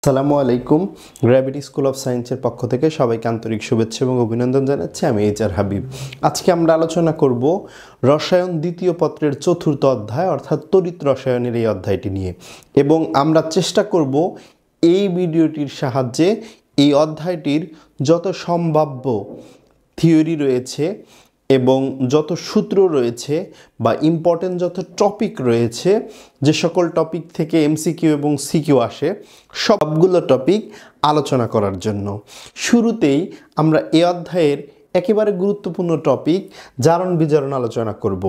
আসসালামু আলাইকুম। Gravity school of সায়েন্সের পক্ষ থেকে সবাইকে আন্তরিক শুভেচ্ছা এবং অভিনন্দন জানাচ্ছি। আমি এইচ.আর. হাবিব। আজকে আমরা আলোচনা করব রসায়ন দ্বিতীয় পত্রের চতুর্থ অধ্যায় অর্থাৎ তড়িৎ রসায়নের এই অধ্যায়টি নিয়ে, এবং আমরা চেষ্টা করব এই ভিডিওটির সাহায্যে এই অধ্যায়টির যত সম্ভাব্য থিওরি রয়েছে এবং যত সূত্র রয়েছে বা ইম্পর্টেন্ট যত টপিক রয়েছে, যে সকল টপিক থেকে এমসিকিউ এবং সিকিউ আসে, সবগুলো টপিক আলোচনা করার জন্য শুরুতেই আমরা এই অধ্যায়ের একেবারে গুরুত্বপূর্ণ টপিক জারণ বিজারণ আলোচনা করব।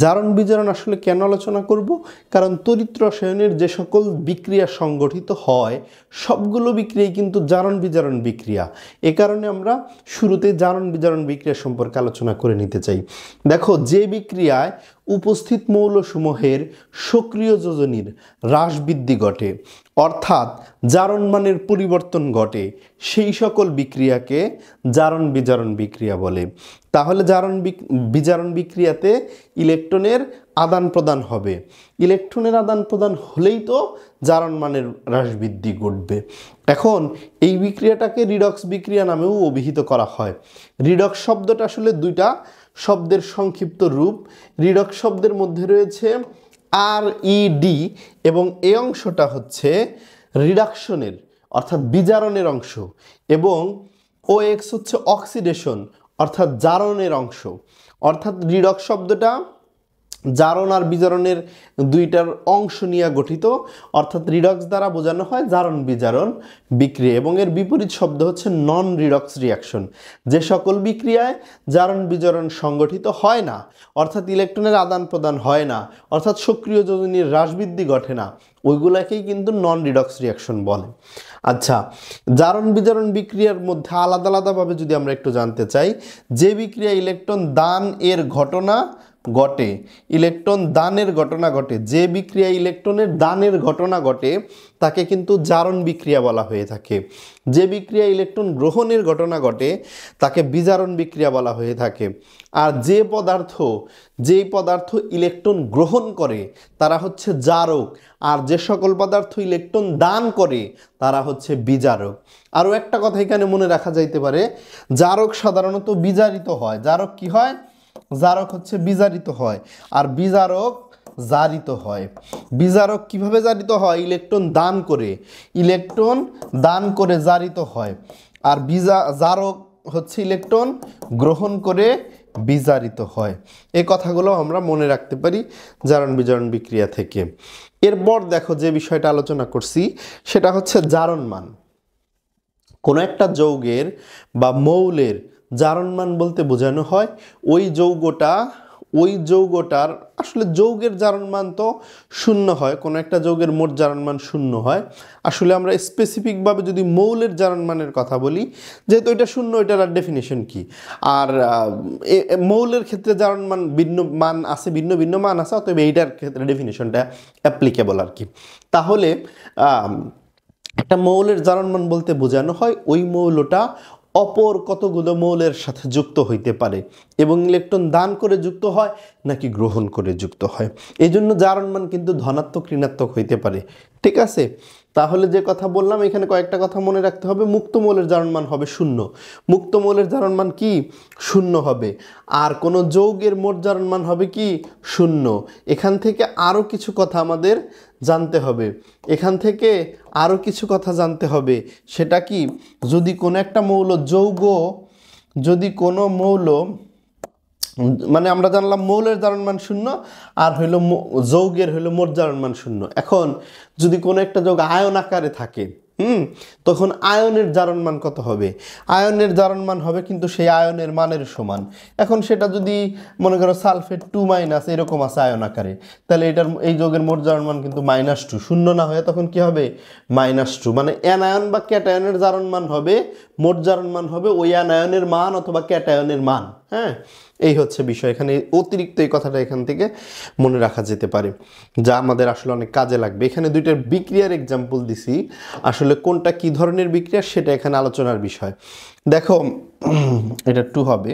জারণ বিজারণ আসলে কেন আলোচনা করব? কারণ তড়িৎ রসায়নের যে সকল বিক্রিয়া সংগঠিত হয় সবগুলো বিক্রিয়াই কিন্তু জারণ বিজারণ বিক্রিয়া। এ কারণে আমরা শুরুতে জারণ বিজারণ বিক্রিয়া সম্পর্কে আলোচনা করে নিতে চাই। দেখো, যে বিক্রিয়ায় উপস্থিত মৌলসমূহের সক্রিয় যোজনীর হ্রাস বৃদ্ধি ঘটে অর্থাৎ জারণ মানের পরিবর্তন ঘটে, সেই সকল বিক্রিয়াকে জারণ বিজারণ বিক্রিয়া বলে। তাহলে জারণ বিজারণ বিক্রিয়াতে ইলেকট্রনের আদান প্রদান হবে। ইলেকট্রনের আদান প্রদান হলেই তো জারণ মানের হ্রাস বৃদ্ধি ঘটবে। এখন এই বিক্রিয়াটাকে রিডক্স বিক্রিয়া নামেও অভিহিত করা হয়। রিডক্স শব্দটা আসলে দুইটা শব্দের সংক্ষিপ্ত রূপ। রিডক্স শব্দের মধ্যে রয়েছে RED এবং এই অংশটা হচ্ছে রিডাকশনের অর্থাৎ বিজারণের অংশ, এবং OX হচ্ছে অক্সিডেশন অর্থাৎ জারণের অংশ। অর্থাৎ রিডক্স শব্দটা জারণ আর বিজারণের দুইটার অংশ নিয়ে গঠিত, অর্থাৎ রিডক্স দ্বারা বোঝানো হয় জারণ বিজারণ বিক্রিয়া, এবং এর বিপরীত শব্দ হচ্ছে নন রিডক্স রিয়াকশন। যে সকল বিক্রিয়ায় জারণ বিজারণ সংগঠিত হয় না, অর্থাৎ ইলেকট্রনের আদান প্রদান হয় না, অর্থাৎ সক্রিয় যোজনীর হ্রাস বৃদ্ধি ঘটে না, ওইগুলাকেই কিন্তু নন রিডক্স রিয়াকশন বলে। আচ্ছা, জারণ বিজারণ বিক্রিয়ার মধ্যে আলাদা আলাদাভাবে যদি আমরা একটু জানতে চাই, যে বিক্রিয়া ইলেকট্রন দান এর ঘটনা ঘটে, ইলেকট্রন দানের ঘটনা ঘটে, যে বিক্রিয়া ইলেকট্রনের দানের ঘটনা ঘটে তাকে কিন্তু জারণ বিক্রিয়া বলা হয়ে থাকে। যে বিক্রিয়া ইলেকট্রন গ্রহণের ঘটনা ঘটে তাকে বিজারণ বিক্রিয়া বলা হয়ে থাকে। আর যেই পদার্থ ইলেকট্রন গ্রহণ করে তারা হচ্ছে জারক, আর যে সকল পদার্থ ইলেকট্রন দান করে তারা হচ্ছে বিজারক। আরও একটা কথা এখানে মনে রাখা যাইতে পারে, জারক সাধারণত বিজারিত হয়। জারক কি হয়? জারক হচ্ছে বিজারিত হয়, আর বিজারক জারিত হয়। বিজারক কিভাবে জারিত হয়? ইলেকট্রন দান করে জারিত হয়, আর জারক হচ্ছে ইলেকট্রন গ্রহণ করে বিজারিত হয়। এই কথাগুলো আমরা মনে রাখতে পারি জারণ বিজারণ বিক্রিয়া থেকে। এরপর দেখো, যে বিষয়টা আলোচনা করছি সেটা হচ্ছে জারণ মান। কোনো একটা যৌগের বা মৌলের জারণ মান বলতে বোঝানো হয় ওই যৌগটার আসলে যৌগের জারণ মান তো শূন্য হয়, কোনো একটা যৌগের মোট জারণ মান শূন্য হয়। আসলে আমরা স্পেসিফিকভাবে যদি মৌলের জারণ মানের কথা বলি, যেহেতু এটা শূন্য, এটার আর ডেফিনেশন কি? আর মৌলের ক্ষেত্রে জারণ মান ভিন্ন মান আছে, ভিন্ন ভিন্ন মান আছে, অতএব এইটার ক্ষেত্রে ডেফিনেশনটা অ্যাপ্লিকেবল আর কি। তাহলে একটা মৌলের জারণ মান বলতে বোঝানো হয় ওই মৌলটা অপর কতগুলো মৌলের সাথে যুক্ত হইতে পারে, এবং ইলেকট্রন দান করে যুক্ত হয় নাকি গ্রহণ করে যুক্ত হয়। এই জন্য জারণ মান কিন্তু ধনাত্মক ঋণাত্মক হইতে পারে। ঠিক আছে? তাহলে যে কথা বললাম, এখানে কয়েকটা কথা মনে রাখতে হবে। মুক্ত মৌলের জারণ মান হবে শূন্য। মুক্ত মৌলের জারণ মান কি? শূন্য হবে। আর কোনো যৌগের মোট জারণ মান হবে কি? শূন্য। এখান থেকে আরও কিছু কথা আমাদের জানতে হবে। সেটা কি? যদি কোনো একটা মৌল মানে আমরা জানলাম মৌলের জারণ মান শূন্য, আর যৌগের মোট জারণ মান শূন্য। এখন যদি কোনো একটা যৌগ আয়ন আকারে থাকে, তখন আয়নের জারণ মান কত হবে? আয়নের জারণ মান হবে কিন্তু সেই আয়নের মানের সমান। এখন সেটা যদি মনে করো সালফেট 2- এরকম আছে আয়ন আকারে, তাহলে এই যৌগের মোট জারণ মান কিন্তু -2, শূন্য না হয়ে তখন কি হবে? -2। মানে অ্যানায়ন বা ক্যাটায়নের জারণ মান হবে, মোট জারণ মান হবে ওই অ্যানায়নের মান অথবা ক্যাটায়নের মান। হ্যাঁ, এই হচ্ছে বিষয়। এখানে অতিরিক্ত এই কথাটা এখান থেকে মনে রাখা যেতে পারে, যা আমাদের আসলে অনেক কাজে লাগবে। এখানে দুইটার বিক্রিয়ার এক্সাম্পল দিছি, আসলে কোনটা কি ধরনের বিক্রিয়া সেটা এখানে আলোচনার বিষয়। দেখো, এটা 2 হবে।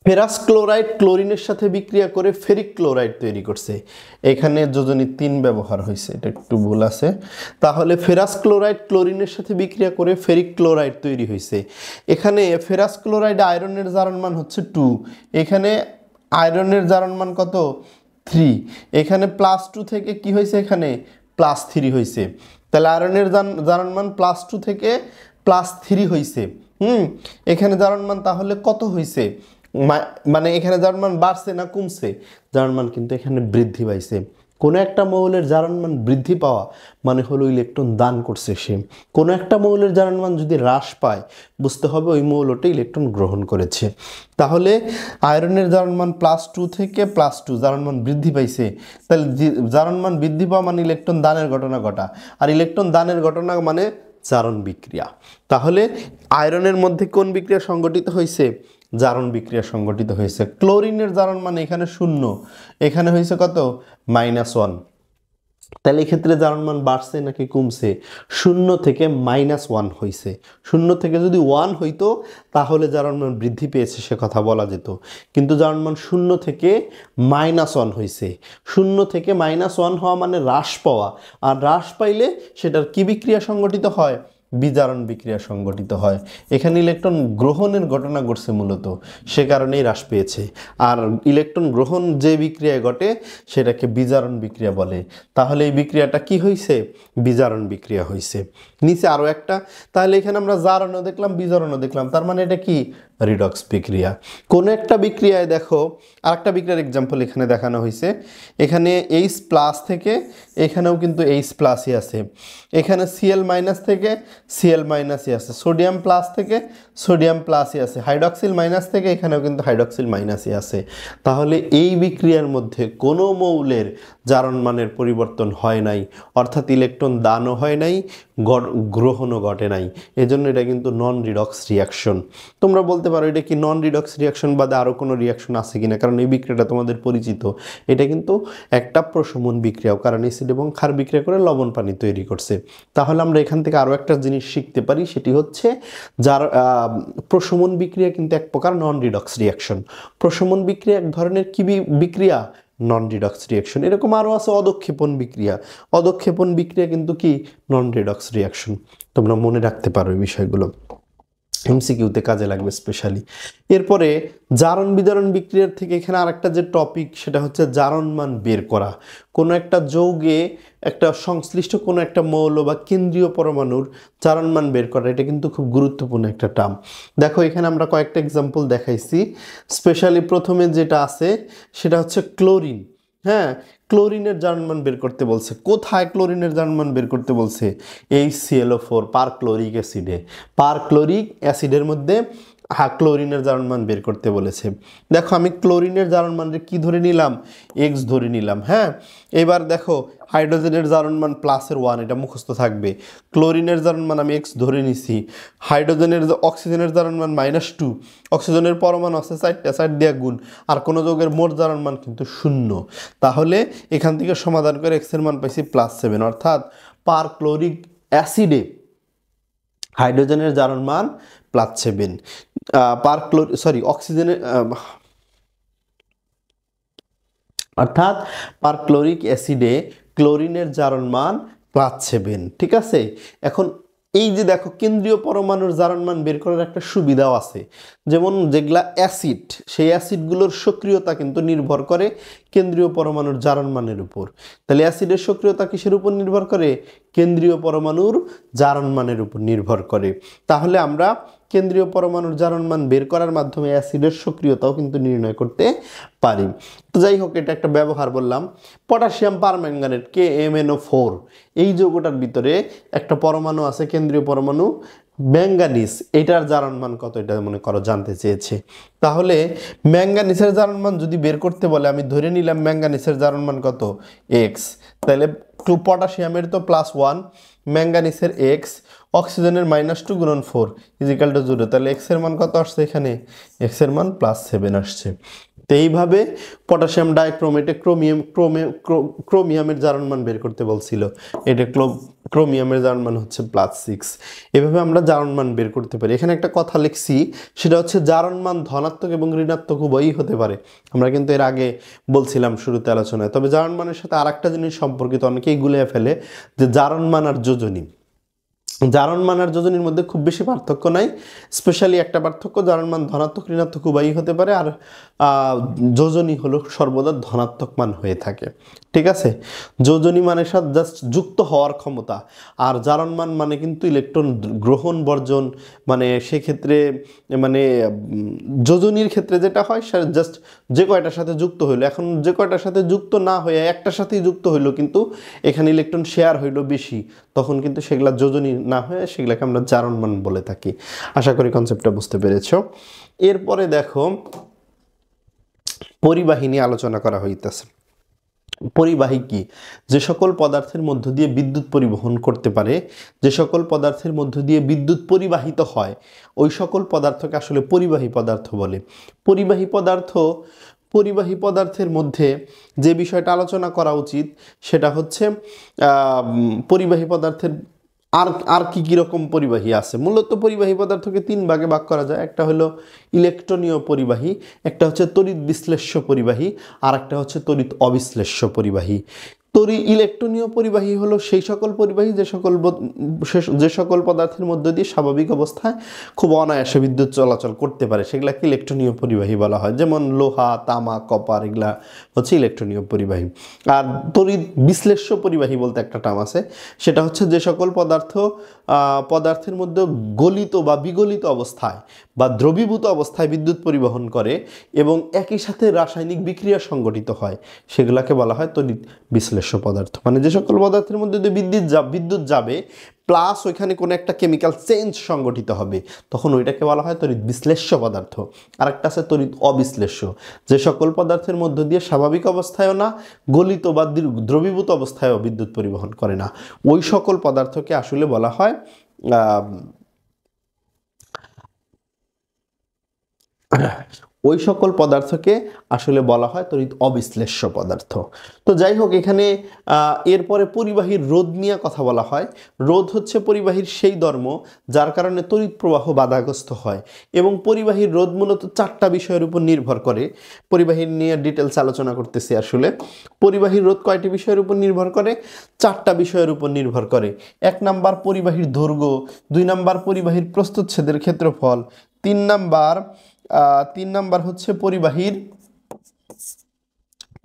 ফেরাস ক্লোরাইড ক্লোরিনের সাথে বিক্রিয়া করে ফেরিক ক্লোরাইড তৈরি করছে। এখানে যোজনী 3 ব্যবহার হয়েছে, এটা একটু ভুল আছে। তাহলে ফেরাস ক্লোরাইড ক্লোরিনের সাথে বিক্রিয়া করে ফেরিক ক্লোরাইড তৈরি হয়েছে। এখানে ফেরাস ক্লোরাইড আয়রনের জারণ মান হচ্ছে 2, এখানে আয়রনের জারণ মান কত 3, এখানে +2 থেকে কি হয়েছে এখানে +3 হয়েছে। তাহলে আয়রনের জারণ মান +2 থেকে +3 হয়েছে। এখানে জারণ মান তাহলে কত হয়েছে, মানে এখানে জারণ মান বাড়ছে না কমছে, জারণ মান কিন্তু এখানে বৃদ্ধি পাইছে। কোনো একটা মৌলের জারণ মান বৃদ্ধি পাওয়া মানে হলো ইলেকট্রন দান করছে সে। কোনো একটা মৌলের জারণ মান যদি হ্রাস পায় বুঝতে হবে ওই মৌলটি ইলেকট্রন গ্রহণ করেছে। তাহলে আয়রনের জারণ মান +2 থেকে +2 জারণ মান বৃদ্ধি পাইছে। তাহলে জারণ মান বৃদ্ধি পাওয়া মানে ইলেকট্রন দানের ঘটনা ঘটা, আর ইলেকট্রন দানের ঘটনা মানে জারণ বিক্রিয়া। তাহলে আয়রনের মধ্যে কোন বিক্রিয়া সংঘটিত হয়েছে, জারণ বিক্রিয়া সংঘটিত হয়েছে। ক্লোরিনের জারণ মানে এখানে 0, এখানে হয়েছে কত -1। তাহলে এই ক্ষেত্রে জারণ মান বাড়ছে নাকি কমছে, 0 থেকে -1 হয়েছে। 0 থেকে যদি 1 হইতো তাহলে জারণ মান বৃদ্ধি পেয়েছে সে কথা বলা যেত, কিন্তু জারণ মান 0 থেকে -1 হয়েছে। 0 থেকে -1 হওয়া মানে হ্রাস পাওয়া, আর হ্রাস পাইলে সেটার কি বিক্রিয়া সংঘটিত হয়, বিজারণ বিক্রিয়া সংঘটিত হয়। এখানে ইলেকট্রন গ্রহণের ঘটনা ঘটছে মূলত, সে কারণেই হ্রাস পেয়েছে। আর ইলেকট্রন গ্রহণ যে বিক্রিয়ায় ঘটে সেটাকে বিজারণ বিক্রিয়া বলে। তাহলে এই বিক্রিয়াটা কি হয়েছে, বিজারণ বিক্রিয়া হয়েছে। নিচে আরও একটা, তাহলে এখানে আমরা জারণও দেখলাম বিজারণও দেখলাম, তার মানে এটা কি রিডক্স বিক্রিয়া। কোন একটা বিক্রিয়ায় দেখো, আরেকটা বিক্রিয়ার এক্সাম্পল এখানে দেখানো হয়েছে। এখানে H+ থেকে এখানেও কিন্তু H+ই আছে, এখানে Cl- থেকে Cl- আছে, সোডিয়াম প্লাস থেকে সোডিয়াম প্লাসই আছে, হাইড্রক্সিল মাইনাস থেকে এখানেও কিন্তু হাইড্রক্সিল মাইনাসই আছে। তাহলে এই বিক্রিয়ার মধ্যে কোনো মৌলের জারণ মানের পরিবর্তন হয় নাই, অর্থাৎ ইলেকট্রন দানও হয় নাই, গ্রহণও ঘটে নাই। এজন্য এটা কিন্তু নন রিডক্স রিয়াকশন। তোমরা বলতে পারো এটা কি নন রিডক্স রিয়াকশন বাদে আরও কোনো রিয়াকশন আছে কিনা, কারণ এই বিক্রিয়াটা তোমাদের পরিচিত। এটা কিন্তু একটা প্রশমন বিক্রিয়াও, কারণ অ্যাসিড এবং ক্ষার বিক্রিয়া করে লবণ পানি তৈরি করছে। তাহলে আমরা এখান থেকে আরও একটা জিনিস শিখতে পারি, সেটি হচ্ছে যার প্রশমন বিক্রিয়া কিন্তু এক প্রকার নন রিডক্স রিয়াকশন। প্রশমন বিক্রিয়া এক ধরনের কি বিক্রিয়া, নন রিডক্স রিয়াকশন। এরকম আরও আছে অদক্ষেপণ বিক্রিয়া, অদক্ষেপণ বিক্রিয়া কিন্তু কি নন রিডক্স রিয়াকশন। তোমরা মনে রাখতে পারো এই বিষয়গুলো, এমসিকিউতে কাজে লাগবে স্পেশালি। এরপরে জারণ বিজারণ বিক্রিয়ার থেকে এখানে আরেকটা যে টপিক সেটা হচ্ছে জারণ মান বের করা। কোনো একটা যৌগে একটা সংশ্লিষ্ট কোনো একটা মৌল বা কেন্দ্রীয় পরমাণুর জারণ মান বের করা, এটা কিন্তু খুব গুরুত্বপূর্ণ একটা টার্ম। দেখো এখানে আমরা কয়েকটা এক্সাম্পল দেখাইছি। স্পেশালি প্রথমে যেটা আছে সেটা হচ্ছে ক্লোরিন। হ্যাঁ, ক্লোরিনের জারণ মান বের করতে বলছে। কোথায় ক্লোরিনের জারণ মান বের করতে বলছে, HClO4 পারক্লোরিক অ্যাসিডে, পারক্লোরিক অ্যাসিডের মধ্যে ক্লোরিনের জারণ মান বের করতে বলেছে। দেখো আমি ক্লোরিনের জারণ মান কি ধরে নিলাম, X ধরে নিলাম। হ্যাঁ, এবার দেখো হাইড্রোজেনের জারণ মান +1, এটা মুখস্থ থাকবে। ক্লোরিনের জারণ মান আমি X ধরে নিছি। হাইড্রোজেনের অক্সিজেনের জারণ মান -2, অক্সিজেনের পরমাণু আছে 4টা, 4 দিয়ে গুণ, আর কোনো যৌগের মোট জারণ মান কিন্তু 0। তাহলে এখান থেকে সমাধান করে X এর মান পাইছি +7, অর্থাৎ পারক্লোরিক অ্যাসিডে হাইড্রোজেনের জারণ মান +7, অক্সিজেনের অর্থাৎ পারক্লোরিক অ্যাসিডে ক্লোরিনের জারণ মান +7। ঠিক আছে, এখন এই যে দেখো কেন্দ্রীয় পরমাণুর জারণ মান বের করার একটা সুবিধাও আছে। যেমন যেগুলা অ্যাসিড, সেই অ্যাসিডগুলোর সক্রিয়তা কিন্তু নির্ভর করে কেন্দ্রীয় পরমাণুর জারণ মানের উপর। তাহলে অ্যাসিডের সক্রিয়তা কিসের উপর নির্ভর করে, কেন্দ্রীয় পরমাণুর জারণ মানের উপর নির্ভর করে। তাহলে আমরা কেন্দ্রীয় পরমাণুর জারণ মান বের করার মাধ্যমে অ্যাসিডের সক্রিয়তাও কিন্তু নির্ণয় করতে পারি। তো যাই হোক, এটা একটা ব্যবহার বললাম। পটাশিয়াম পারম্যাঙ্গানেট KMnO4, এই যৌগটার ভিতরে একটা পরমাণু আছে, কেন্দ্রীয় পরমাণু ম্যাঙ্গানিজ, এটার জারণ মান কত এটা মনে করো জানতে চেয়েছে। তাহলে ম্যাঙ্গানিজের জারণ মান যদি বের করতে বলে, আমি ধরে নিলাম ম্যাঙ্গানিজের জারণ মান কত X, তাহলে পটাশিয়ামের তো +1, ম্যাঙ্গানিজের X, অক্সিজেনের -2 গুণন 4 = 0। তাহলে X এর মান কত আসছে, এখানে X এর মান +7 আসছে। তো এইভাবে পটাশিয়াম ডাইক্রোমেটে ক্রোমিয়ামের জারণ মান বের করতে বলছিল। এটা ক্রোমিয়ামের জারণ মান হচ্ছে +6। এভাবে আমরা জারণ মান বের করতে পারি। এখানে একটা কথা লিখছি, সেটা হচ্ছে জারণ মান ধনাত্মক এবং ঋণাত্মক উভয়ই হতে পারে। আমরা কিন্তু এর আগে বলছিলাম শুরুতে আলোচনায়। তবে জারণ মানের সাথে আরেকটা জিনিস সম্পর্কিত অনেকেই গুলিয়ে ফেলে, যে জারণ মান আর যোজনী। জারণ মান আর যোজনীর মধ্যে খুব বেশি পার্থক্য নাই, স্পেশালি একটা পার্থক্য, জারণ মান ধনাত্মক ঋণাত্মক উভয়ই হতে পারে, আর যোজনী হলো সর্বদা ধনাত্মক মান হয়ে থাকে। ঠিক আছে, যোজনী মানের সাথে জাস্ট যুক্ত হওয়ার ক্ষমতা, আর জারণ মান মানে কিন্তু ইলেকট্রন গ্রহণ বর্জন, মানে সেক্ষেত্রে মানে যোজনীর ক্ষেত্রে যেটা হয় সে জাস্ট যে কয়টার সাথে যুক্ত হইলো। এখন যে কয়টার সাথে যুক্ত না হয়ে একটার সাথেই যুক্ত হইলো, কিন্তু এখানে ইলেকট্রন শেয়ার হইলো বেশি, তখন কিন্তু সেগুলা যোজনী না হয়ে সেগুলাকে আমরা জারণ মান বলে থাকি। আশা করি কনসেপ্টটা বুঝতে পেরেছো। এরপরে দেখো পরিবাহী নিয়ে আলোচনা করা হইতেছে। পরিবাহী কি? যে সকল পদার্থের মধ্য দিয়ে বিদ্যুৎ পরিবহন করতে পারে, যে সকল পদার্থের মধ্য দিয়ে বিদ্যুৎ পরিবাহিত হয়, ওই সকল পদার্থকে আসলে পরিবাহী পদার্থ বলে। পরিবাহী পদার্থের মধ্যে যে বিষয়টা আলোচনা করা উচিত সেটা হচ্ছে পরিবাহী পদার্থের আর কি রকম পরিবাহী আছে। মূলত পরিবাহী পদার্থকে 3 ভাগে ভাগ করা যায়। একটা হলো ইলেকট্রনীয় পরিবাহী, একটা হচ্ছে তড়িৎ বিশ্লেষ্য পরিবাহী, আর একটা হচ্ছে তড়িৎ অবিশ্লেষ্য পরিবাহী। ইলেকট্রনীয় পরিবাহী হলো সেই সকল পরিবাহী যে সকল পদার্থের মধ্য দিয়ে স্বাভাবিক অবস্থায় খুব অনায়াসে বিদ্যুৎ চলাচল করতে পারে, সেগুলাকে ইলেকট্রনীয় পরিবাহী বলা হয়। যেমন লোহা, তামা, কপার, এগুলা হচ্ছে ইলেকট্রনীয় পরিবাহী। আর তড়িৎ বিশ্লেষ্য পরিবাহী বলতে একটা টার্ম আছে, সেটা হচ্ছে যে সকল পদার্থের মধ্যে গলিত বা বিগলিত অবস্থায় বা দ্রবীভূত অবস্থায় বিদ্যুৎ পরিবহন করে এবং একই সাথে রাসায়নিক বিক্রিয়া সংঘটিত হয়, সেগুলাকে বলা হয় তড়িৎ বিশ্লেষ্য পদার্থ। মানে যে সকল পদার্থের মধ্যে দিয়ে বিদ্যুৎ যাবে প্লাস ওইখানে কোনো একটা কেমিক্যাল চেঞ্জ সংঘটিত হবে, তখন ওইটাকে বলা হয় তড়িৎ বিশ্লেষ্য পদার্থ। আরেকটা আছে তড়িৎ অবিশ্লেষ্য, যে সকল পদার্থের মধ্য দিয়ে স্বাভাবিক অবস্থায়ও না, গলিত বা দ্রবীভূত অবস্থায়ও বিদ্যুৎ পরিবহন করে না, ওই সকল পদার্থকে আসলে বলা হয় ওই সকল পদার্থকে আসলে বলা হয় তড়িৎ অবিশ্লেষ্য পদার্থ। তো যাই হোক, এখানে এরপরে পরিবাহীর রোধ নিয়ে কথা বলা হয়। রোধ হচ্ছে পরিবাহীর সেই ধর্ম যার কারণে তড়িৎ প্রবাহ বাধাগ্রস্ত হয়, এবং পরিবাহীর রোধ মূলত 4টা বিষয়ের উপর নির্ভর করে। পরিবাহীর নিয়ে ডিটেলস আলোচনা করতেছি। আসলে পরিবাহীর রোধ কয়টি বিষয়ের উপর নির্ভর করে? 4টা বিষয়ের উপর নির্ভর করে। 1 নাম্বার পরিবাহীর দৈর্ঘ্য, 2 নাম্বার পরিবাহীর প্রস্থচ্ছেদের ক্ষেত্রফল, 3 নাম্বার হচ্ছে পরিবাহীর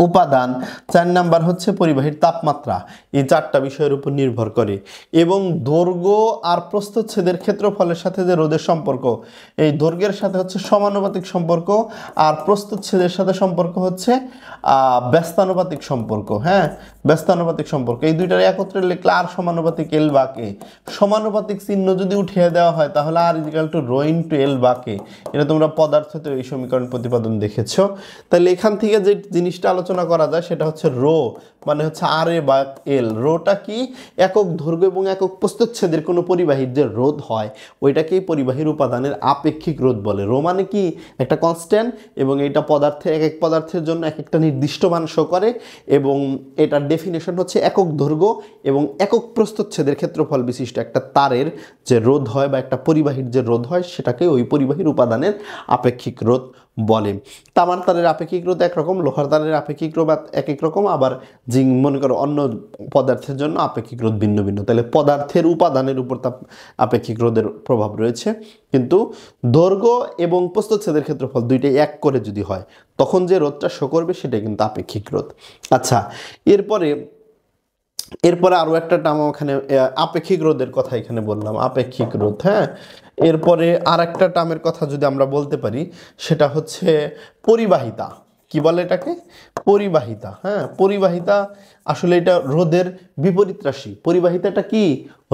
উপাদান, 4 নাম্বার হচ্ছে পরিবাহীর তাপমাত্রা। এই 4টা বিষয়ের উপর নির্ভর করে। এবং দৈর্ঘ্য আর প্রস্থচ্ছেদের ক্ষেত্রফলের সাথে যে রোধের সম্পর্ক, এই দৈর্ঘ্যের সাথে হচ্ছে সমানুপাতিক সম্পর্ক, আর প্রস্থচ্ছেদের সাথে সম্পর্ক হচ্ছে ব্যস্তানুপাতিক সম্পর্ক। হ্যাঁ, ব্যস্তানুপাতিক সম্পর্ক, এই দুইটার একত্রে লিখলে আর সমানুপাতিক এল বা কে। সমানুপাতিক চিহ্ন যদি উঠিয়ে দেওয়া হয় তাহলে R equal to rho into L বা কে। এটা তোমরা পদার্থতে এই সমীকরণ প্রতিপাদন দেখেছো। তাহলে এখান থেকে যে জিনিসটা আলোচনা করা যায় সেটা হচ্ছে রো, মানে হচ্ছে আর এ বা এল। রোটা কি? একক দৈর্ঘ্য এবং একক প্রস্থচ্ছেদের কোনো পরিবাহীর যে রোধ হয় ওইটাকেই পরিবাহীর উপাদানের আপেক্ষিক রোধ বলে। রো মানে কি? একটা কনস্ট্যান্ট, এবং এটা এক এক পদার্থের জন্য এক একটা নির্দিষ্ট মান শো করে, এবং এটার ডেফিনেশন হচ্ছে একক দৈর্ঘ্য এবং একক প্রস্থচ্ছেদের ক্ষেত্রফল বিশিষ্ট একটা তারের যে রোধ হয় বা একটা পরিবাহীর যে রোধ হয় সেটাকে ওই পরিবাহীর উপাদানের আপেক্ষিক রোধ বলে। তামার তারের আপেক্ষিক রোধ একরকম, লোহার তারের আপেক্ষিক রোধ এক এক রকম, আবার মনে করো অন্য পদার্থের জন্য আপেক্ষিক রোধ ভিন্ন ভিন্ন। তাহলে পদার্থের উপাদানের উপর আপেক্ষিক রোধের প্রভাব রয়েছে, কিন্তু দৈর্ঘ্য এবং প্রস্থচ্ছেদের ক্ষেত্রফল দুইটাই এক করে যদি হয় তখন যে রোধটা শো করবে সেটা কিন্তু আপেক্ষিক রোধ। আচ্ছা, এরপরে আরো একটা টার্ম ওখানে আপেক্ষিক রোধের কথা এখানে বললাম, আপেক্ষিক রোধ। হ্যাঁ, এরপরে আর একটা টার্মের কথা যদি আমরা বলতে পারি সেটা হচ্ছে পরিবাহিতা। কি বলে এটাকে? পরিবাহিতা। হ্যাঁ, পরিবাহিতা আসলে এটা রোধের বিপরীত রাশি। পরিবাহিতাটা কি?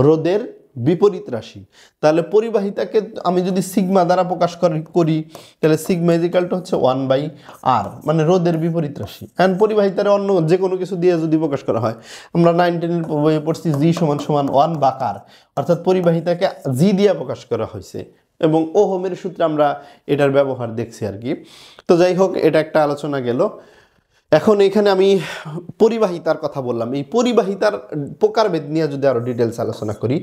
রোধের বিপরীত রাশি। তাহলে পরিবাহিতাকে আমি যদি সিগমা দ্বারা প্রকাশ করি তাহলে সিগমা ইজিক্যাল টু হচ্ছে 1/r, মানে রোধের বিপরীত রাশি। এন্ড পরিবাহিতারে অন্য যে কোনো কিছু দিয়ে যদি প্রকাশ করা হয়, আমরা 9 10 বইয়ে পড়ছি জি সমান 1/r, অর্থাৎ পরিবাহিতাকে জি দিয়ে প্রকাশ করা হয়েছে, এবং ওহমের সূত্রে আমরা এটার ব্যবহার দেখছি আর কি। তো যাই হোক, এটা একটা আলোচনা গেল। এখন এখানে আমি পরিবাহিতার কথা বললাম, এই পরিবাহিতার প্রকারভেদ নিয়ে যদি আরো ডিটেলস আলোচনা করি,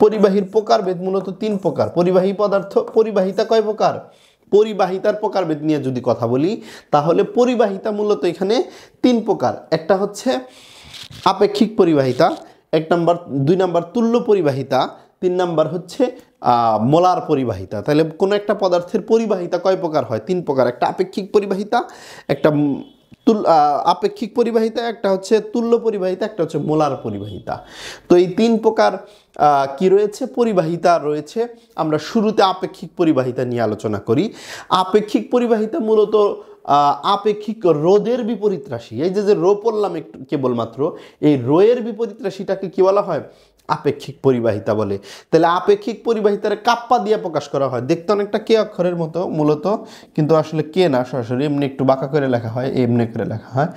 পরিবাহীর প্রকারভেদ মূলত 3 প্রকার। পরিবাহী পদার্থ, পরিবাহিতা কয় প্রকার? পরিবাহিতার প্রকারভেদ নিয়ে যদি কথা বলি তাহলে পরিবাহিতা মূলত এখানে 3 প্রকার। একটা হচ্ছে আপেক্ষিক পরিবাহিতা, 2 নাম্বার তুল্য পরিবাহিতা, 3 নাম্বার হচ্ছে মোলার পরিবাহিতা। তাহলে কোনো একটা পদার্থের পরিবাহিতা কয় প্রকার হয়? 3 প্রকার। একটা আপেক্ষিক পরিবাহিতা, একটা আপেক্ষিক পরিবাহিতা, একটা হচ্ছে তুল্য পরিবাহিতা, একটা হচ্ছে মোলার পরিবাহিতা। তো এই 3 প্রকার কি রয়েছে? পরিবাহিতা রয়েছে। আমরা শুরুতে আপেক্ষিক পরিবাহিতা নিয়ে আলোচনা করি। আপেক্ষিক পরিবাহিতা মূলত আপেক্ষিক রোধের বিপরীত রাশি। এই যে রো পড়লাম একটু কেবলমাত্র, এই রোয়ের বিপরীত রাশিটাকে কি বলা হয়? আপেক্ষিক পরিবাহিতা বলে। তাহলে আপেক্ষিক পরিবাহিতার কাপ্পা দিয়ে প্রকাশ করা হয়। দেখতে অনেকটা কে অক্ষরের মতো মূলত, কিন্তু আসলে কে না, সরাসরি এমনি একটু বাঁকা করে লেখা হয়, এমনি করে লেখা হয়।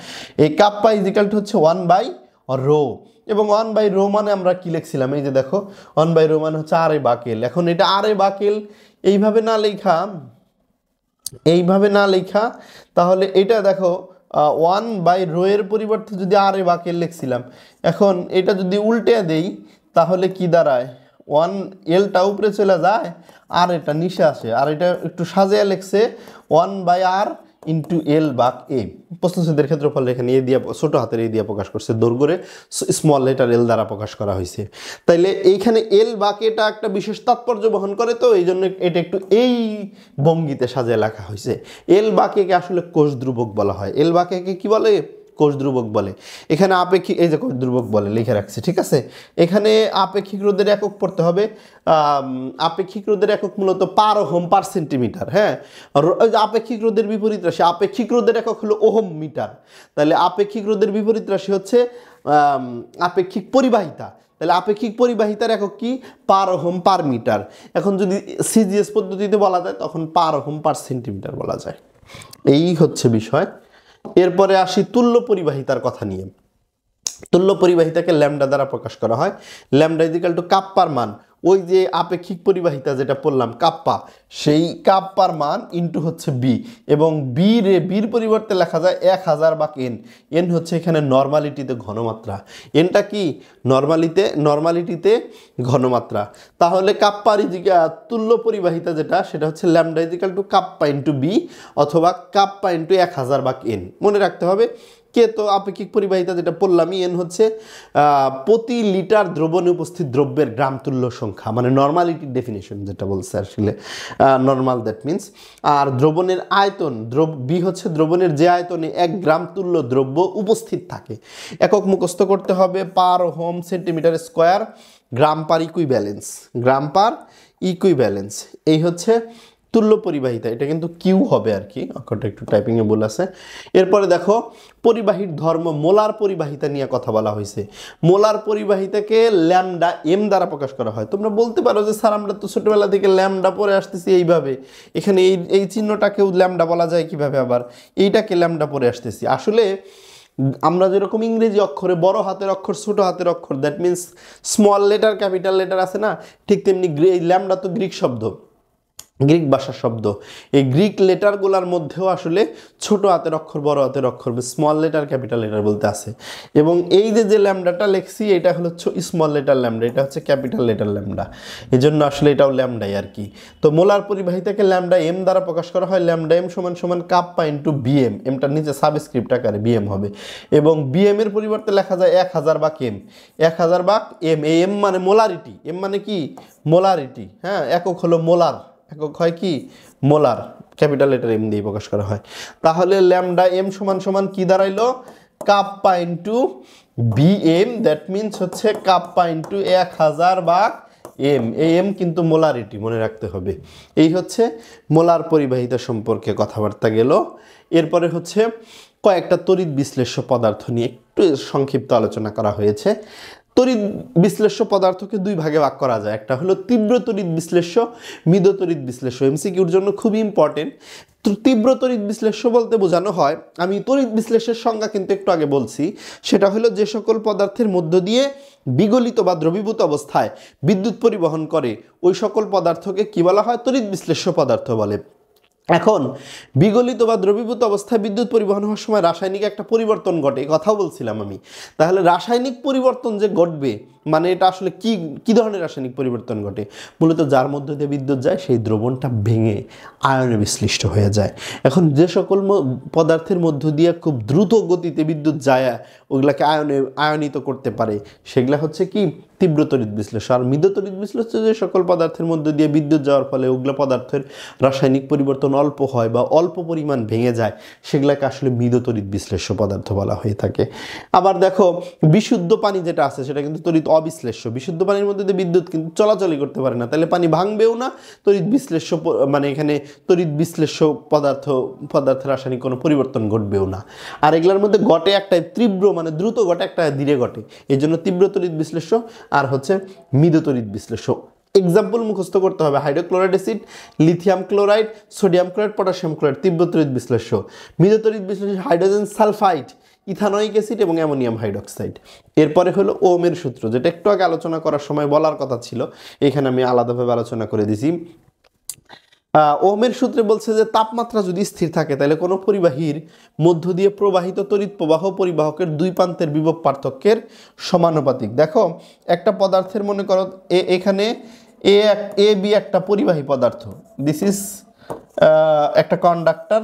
এই কাপ্পা ইজিক্যাল টু হচ্ছে 1/ρ, এবং 1/ρ মানে আমরা কি লিখছিলাম? এই যে দেখো 1/ρ মানে হচ্ছে আরে বাকেল। এখন এটা আরে বাকেল এইভাবে না লেখা তাহলে এটা দেখো 1/ρ এর পরিবর্তে যদি আরে বাকেল লিখছিলাম, এখন এটা যদি উল্টে দেই তাহলে কি দাঁড়ায়? 1 এলটা উপরে চলে যায় আর এটা নিচে আসে, আর এটা একটু সাজিয়ে লিখছে 1/r ইন্টু এল বাক এ। প্রশ্নচ্ছেদের ক্ষেত্রফল এখানে এ দিয়ে, ছোট হাতের এ দিয়ে প্রকাশ করছে, দৈর্ঘ্যে স্মল লেটার এল দ্বারা প্রকাশ করা হয়েছে। তাইলে এইখানে এল বাক এটা একটা বিশেষ তাৎপর্য বহন করে, তো এই জন্য এটা একটু এই ভঙ্গিতে সাজিয়ে লেখা হয়েছে। এল বাকেকে আসলে কোষ ধ্রুবক বলা হয়। এল বাকেকে কি বলে? কোষ ধ্রুবক বলে। এখানে আপেক্ষিক, এই যে কোষ ধ্রুবক বলে লিখে রাখছি, ঠিক আছে। এখানে আপেক্ষিক রোধের একক পড়তে হবে। আপেক্ষিক রোধের একক মূলত পার ওহম পার সেন্টিমিটার। হ্যাঁ, আপেক্ষিক রোধের বিপরীত রাশি, আপেক্ষিক রোধের একক হলো ওহম মিটার। তাহলে আপেক্ষিক রোধের বিপরীত রাশি হচ্ছে আপেক্ষিক পরিবাহিতা। তাহলে আপেক্ষিক পরিবাহিতার একক কি? পার ওহম পার মিটার। এখন যদি সিজিএস পদ্ধতিতে বলা যায় তখন পার ওহম পার সেন্টিমিটার বলা যায়। এই হচ্ছে বিষয়। এরপরে আসি তুল্য পরিবাহিতার কথা নিয়ে। তুল্য পরিবাহিতাকে ল্যামডা দ্বারা প্রকাশ করা হয়। ল্যামডা ইজিক্যাল টু কাপ্পার মান, ওই যে আপেক্ষিক পরিবাহিতা যেটা পড়লাম কাপ্পা, সেই কাপ্পার মান ইন্টু হচ্ছে বি, এবং বির পরিবর্তে লেখা যায় 1000 বা এন। এন হচ্ছে এখানে নর্মালিটিতে ঘনমাত্রা। এনটা কি? নর্মালিটিতে ঘনমাত্রা। তাহলে কাপ্পার তুল্য পরিবাহিতা যেটা, সেটা হচ্ছে lambda equal to kappa into B, অথবা কাপ্পা ইন্টু 1000 বা এন। মনে রাখতে হবে কে। তো আপেক্ষিক পরিবাহিতা যেটা বললামই, এন হচ্ছে প্রতি লিটার দ্রবণে উপস্থিত দ্রব্যের গ্রাম তুল্য সংখ্যা, মানে নর্মালিটির ডেফিনেশন যেটা বলছে আসলে, নর্মাল দ্যাট মিনস। আর দ্রবণের আয়তন, বি হচ্ছে দ্রবণের যে আয়তনে 1 গ্রাম তুল্য দ্রব্য উপস্থিত থাকে। একক মুখস্থ করতে হবে, পার হোম সেন্টিমিটার স্কোয়ার, গ্রাম পার ইকুইভ্যালেন্স। এই হচ্ছে তুল্য পরিবাহিতা। এটা কিন্তু কিউ হবে আর কি, অক্ষরটা একটু টাইপিংয়ে ভুল আছে। এরপরে দেখো পরিবাহীর ধর্ম, মোলার পরিবাহিতা নিয়ে কথা বলা হয়েছে। মোলার পরিবাহিতাকে ল্যামডা এম দ্বারা প্রকাশ করা হয়। তোমরা বলতে পারো যে স্যার আমরা তো ছোটবেলা থেকে ল্যামডা পড়ে আসতেছি এইভাবে, এখানে এই চিহ্নটাকেও ল্যামডা বলা যায় কিভাবে, আবার এইটাকে ল্যামডা পড়ে আসতেছি। আসলে আমরা যেরকম ইংরেজি অক্ষরে বড় হাতের অক্ষর, ছোট হাতের অক্ষর, that means small letter capital letter আছে না, ঠিক তেমনি ল্যামডা তো গ্রিক শব্দ, গ্রিক ভাষার শব্দ। এই গ্রিক লেটারগুলোর মধ্যেও আসলে ছোট হাতের অক্ষর, বড় হাতের অক্ষর, স্মল লেটার ক্যাপিটাল লেটার বলতে আছে। এবং এই যে ল্যামডাটা লেখছি, এটা হলো স্মল লেটার ল্যামডা, এটা হচ্ছে ক্যাপিটাল লেটার ল্যামডা, এই জন্য আসলে এটাও ল্যামডাই আর কি। তো মোলার পরিবাহিতাকে ল্যামডা এম দ্বারা প্রকাশ করা হয়। ল্যামডা এম সমান সমান কাপ্পা ইন্টু বিএম, এমটার নিচে সাবস্ক্রিপ্ট আকারে বিএম হবে, এবং বিএম এর পরিবর্তে লেখা যায় 1000 বা এম। 1000 বা এম, এম মানে মোলারিটি, এম মানে কি? মোলারিটি। হ্যাঁ, একক হলো মোলার, একক হয় কি? মোলার, ক্যাপিটাল লেটার এম দিয়ে প্রকাশ করা হয়। তাহলে ল্যামডা এম সমান সমান কি দাঁড়াইলো? Kappa into BM, that means হচ্ছে কাপ্পা ইন্টু 1000 বা এম। এই এম কিন্তু মোলারিটি, মনে রাখতে হবে। এই হচ্ছে মোলার পরিবাহিতা সম্পর্কে কথাবার্তা গেল। এরপরে হচ্ছে কয়েকটা তড়িৎ বিশ্লেষ্য পদার্থ নিয়ে একটু সংক্ষিপ্ত আলোচনা করা হয়েছে। তড়িৎ বিশ্লেষ্য পদার্থকে 2 ভাগে ভাগ করা যায়। একটা হলো তীব্র তড়িৎ বিশ্লেষ্য, মৃদু তড়িৎ বিশ্লেষ্য। এমসিকিউর জন্য খুবই ইম্পর্টেন্ট। তীব্র তড়িৎ বিশ্লেষ্য বলতে বোঝানো হয়, আমি তড়িৎ বিশ্লেষ্যের সংজ্ঞা কিন্তু একটু আগে বলছি, সেটা হলো যে সকল পদার্থের মধ্য দিয়ে বিগলিত বা দ্রবীভূত অবস্থায় বিদ্যুৎ পরিবহন করে ওই সকল পদার্থকে কি বলা হয়? তড়িৎ বিশ্লেষ্য পদার্থ বলে। এখন বিগলিত বা দ্রবীভূত অবস্থায় বিদ্যুৎ পরিবহন হওয়ার সময় রাসায়নিক একটা পরিবর্তন ঘটে, এই কথাও বলছিলাম আমি। তাহলে রাসায়নিক পরিবর্তন যে ঘটবে, মানে এটা আসলে কি ধরনের রাসায়নিক পরিবর্তন ঘটে? মূলত যার মধ্য দিয়ে বিদ্যুৎ যায় সেই দ্রবণটা ভেঙে আয়নে বিশ্লিষ্ট হয়ে যায়। এখন যে সকল পদার্থের মধ্য দিয়ে খুব দ্রুত গতিতে বিদ্যুৎ যায়, ওগুলাকে আয়নিত করতে পারে, সেগুলা হচ্ছে কি তীব্র তড়িৎ বিশ্লেষণ। আর মৃদু তড়িৎ বিশ্লেষণ যে সকল পদার্থের মধ্যে দিয়ে বিদ্যুৎ যাওয়ার ফলে ওগুলো পদার্থের রাসায়নিক পরিবর্তন অল্প হয় বা অল্প পরিমাণ ভেঙে যায়, সেগুলাকে আসলে মৃদু তড়িৎ বিশ্লেষ্য পদার্থ বলা হয়ে থাকে। আবার দেখো, বিশুদ্ধ পানি যেটা আছে সেটা কিন্তু তড়িৎ অবিশ্লেষ্য। বিশুদ্ধ পানির মধ্যে দিয়ে বিদ্যুৎ কিন্তু চলাচলই করতে পারে না, তাহলে পানি ভাঙবেও না। তড়িৎ বিশ্লেষ্য মানে এখানে তড়িৎ বিশ্লেষ্য পদার্থের রাসায়নিক কোনো পরিবর্তন ঘটবেও না। আর এগুলোর মধ্যে ঘটে একটা তীব্র মানে দ্রুত ঘটে, একটা ধীরে ঘটে। এই জন্য তীব্র তড়িৎ বিশ্লেষ্য আর হচ্ছে মৃদু তড়িৎ বিশ্লেষ্য। এক্সাম্পল মুখস্থ করতে হবে: hydrochloride acid, lithium chloride, sodium chloride, potassium chloride তীব্র তড়িৎ বিশ্লেষ্য। মৃদু তড়িৎ বিশ্লেষ্য হাইড্রোজেন সালফাইড, ইথানোয়িক অ্যাসিড এবং অ্যামোনিয়াম হাইড্রোক্সাইড। এরপরে হলো ওহমের সূত্র, যেটা একটু আগে আলোচনা করার সময় বলার কথা ছিল, এখানে আমি আলাদাভাবে আলোচনা করে দিছি। ওহমের সূত্রে বলছে যে তাপমাত্রা যদি স্থির থাকে তাহলে কোনো পরিবাহীর মধ্য দিয়ে প্রবাহিত তড়িৎ প্রবাহ পরিবাহকের দুই প্রান্তের বিভব পার্থক্যের সমানুপাতিক। দেখো, একটা পদার্থের মনে করো এখানে এ বি একটা পরিবাহী পদার্থ, দিস ইজ একটা কন্ডাক্টর।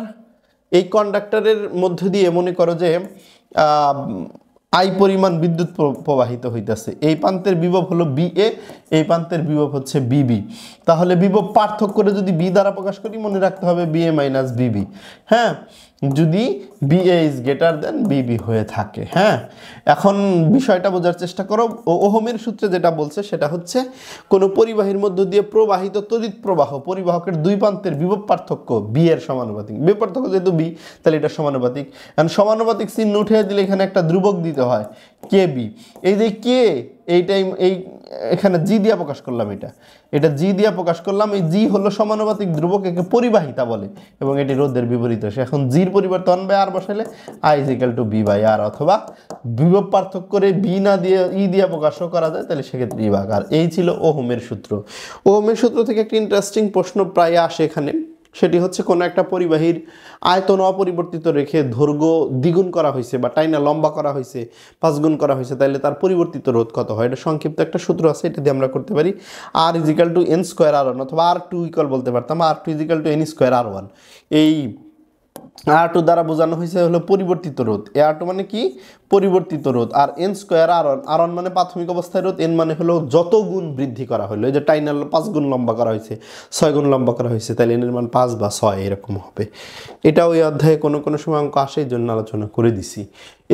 এই কন্ডাক্টরের মধ্য দিয়ে মনে করো যে আই পরিমাণ বিদ্যুৎ প্রবাহিত হইতেছে। এই প্রান্তের বিভব হলো বি এ, এই প্রান্তের বিভব হচ্ছে বিবি। তাহলে বিভব পার্থক্য করে যদি বি দ্বারা প্রকাশ করি, মনে রাখতে হবে বি এ মাইনাস বিবি। হ্যাঁ, যদি B A is greater then B B হয়ে থাকে। হ্যাঁ, এখন বিষয়টা বোঝার চেষ্টা করো। ওহমের সূত্রে যেটা বলছে সেটা হচ্ছে কোনো পরিবাহীর মধ্য দিয়ে প্রবাহিত তড়িৎ প্রবাহ পরিবাহকের দুই প্রান্তের বিভব পার্থক্য বি এর সমানুপাতিক। বিভব পার্থক্য যেহেতু বি, তাহলে এটা সমানুপাতিক। এখন সমানুপাতিক চিহ্ন উঠে দিলে এখানে একটা ধ্রুবক দিতে হয়, কে বি। এই যে কে, এখানে জি দিয়া প্রকাশ করলাম, এটা জি দিয়া প্রকাশ করলাম। এই জি হলো সমানুপাতিক ধ্রুবক, একে পরিবাহিতা বলে, এবং এটি রোধের বিপরীত আসে। এখন জির পরিবর্তে 1/r বসাইলে I is equal to B by R, অথবা বিভব পার্থক্য করে বি না দিয়ে ই দিয়ে প্রকাশও করা যায়, তাহলে সেক্ষেত্রে ই ভাগ আর। এই ছিল ওহমের সূত্র। ওহমের সূত্র থেকে একটা ইন্টারেস্টিং প্রশ্ন প্রায় আসে এখানে, সেটি হচ্ছে কোনো একটা পরিবাহীর আয়তন অপরিবর্তিত রেখে দৈর্ঘ্য দ্বিগুণ করা হয়েছে বা টাইনা লম্বা করা হয়েছে, 5 গুণ করা হয়েছে, তাহলে তার পরিবর্তিত রোধ কত হয়? এটা সংক্ষিপ্ত একটা সূত্র আছে, এটা দিয়ে আমরা করতে পারি R is equal to N square R one, অথবা আর টু ইকুয়াল বলতে পারতাম, R two is equal to N square R one. এই আর টু দ্বারা বোঝানো হয়েছে হলো পরিবর্তিত রোধ। এ আর টু মানে কি? পরিবর্তিত রোধ। আর এন স্কোয়ার আর ওয়ান, আর ওয়ান মানে প্রাথমিক অবস্থায় রোধ, এন মানে হলো যত গুণ বৃদ্ধি করা হলো। এই যে টাইনাল 5 গুণ লম্বা করা হয়েছে, 6 গুণ লম্বা করা হয়েছে, তাহলে এনের মান 5 বা 6 এরকম হবে। এটা ওই অধ্যায়ে কোনো সময় অঙ্ক আসে, এই জন্য আলোচনা করে দিছি।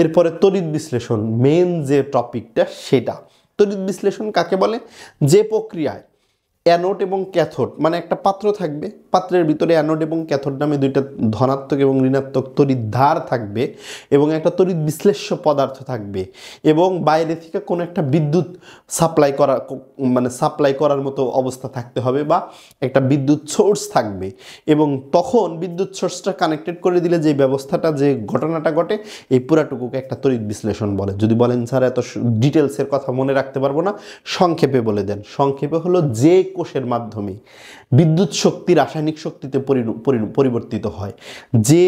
এরপরে তড়িৎ বিশ্লেষণ, মেন যে টপিকটা সেটা। তড়িৎ বিশ্লেষণ কাকে বলে? যে প্রক্রিয়ায় অ্যানোড এবং ক্যাথোড, মানে একটা পাত্র থাকবে, পাত্রের ভিতরে অ্যানোড এবং ক্যাথোড নামে দুইটা ধনাত্মক এবং ঋণাত্মক তড়িৎ ধার থাকবে, এবং একটা তড়িৎ বিশ্লেষ্য পদার্থ থাকবে, এবং বাইরে থেকে কোনো একটা বিদ্যুৎ সাপ্লাই করার মতো অবস্থা থাকতে হবে, বা একটা বিদ্যুৎ সোর্স থাকবে। এবং তখন বিদ্যুৎ সোর্সটা কানেক্টেড করে দিলে যে ব্যবস্থাটা, যে ঘটনাটা ঘটে, এই পুরাটুকুকে একটা তড়িৎ বিশ্লেষণ বলে। যদি বলেন স্যার এত ডিটেলসের কথা মনে রাখতে পারবো না, সংক্ষেপে বলে দেন। সংক্ষেপে হলো যে কোষের মাধ্যমে বিদ্যুৎ শক্তি রাসায়নিক শক্তিতে পরিবর্তিত হয়, যে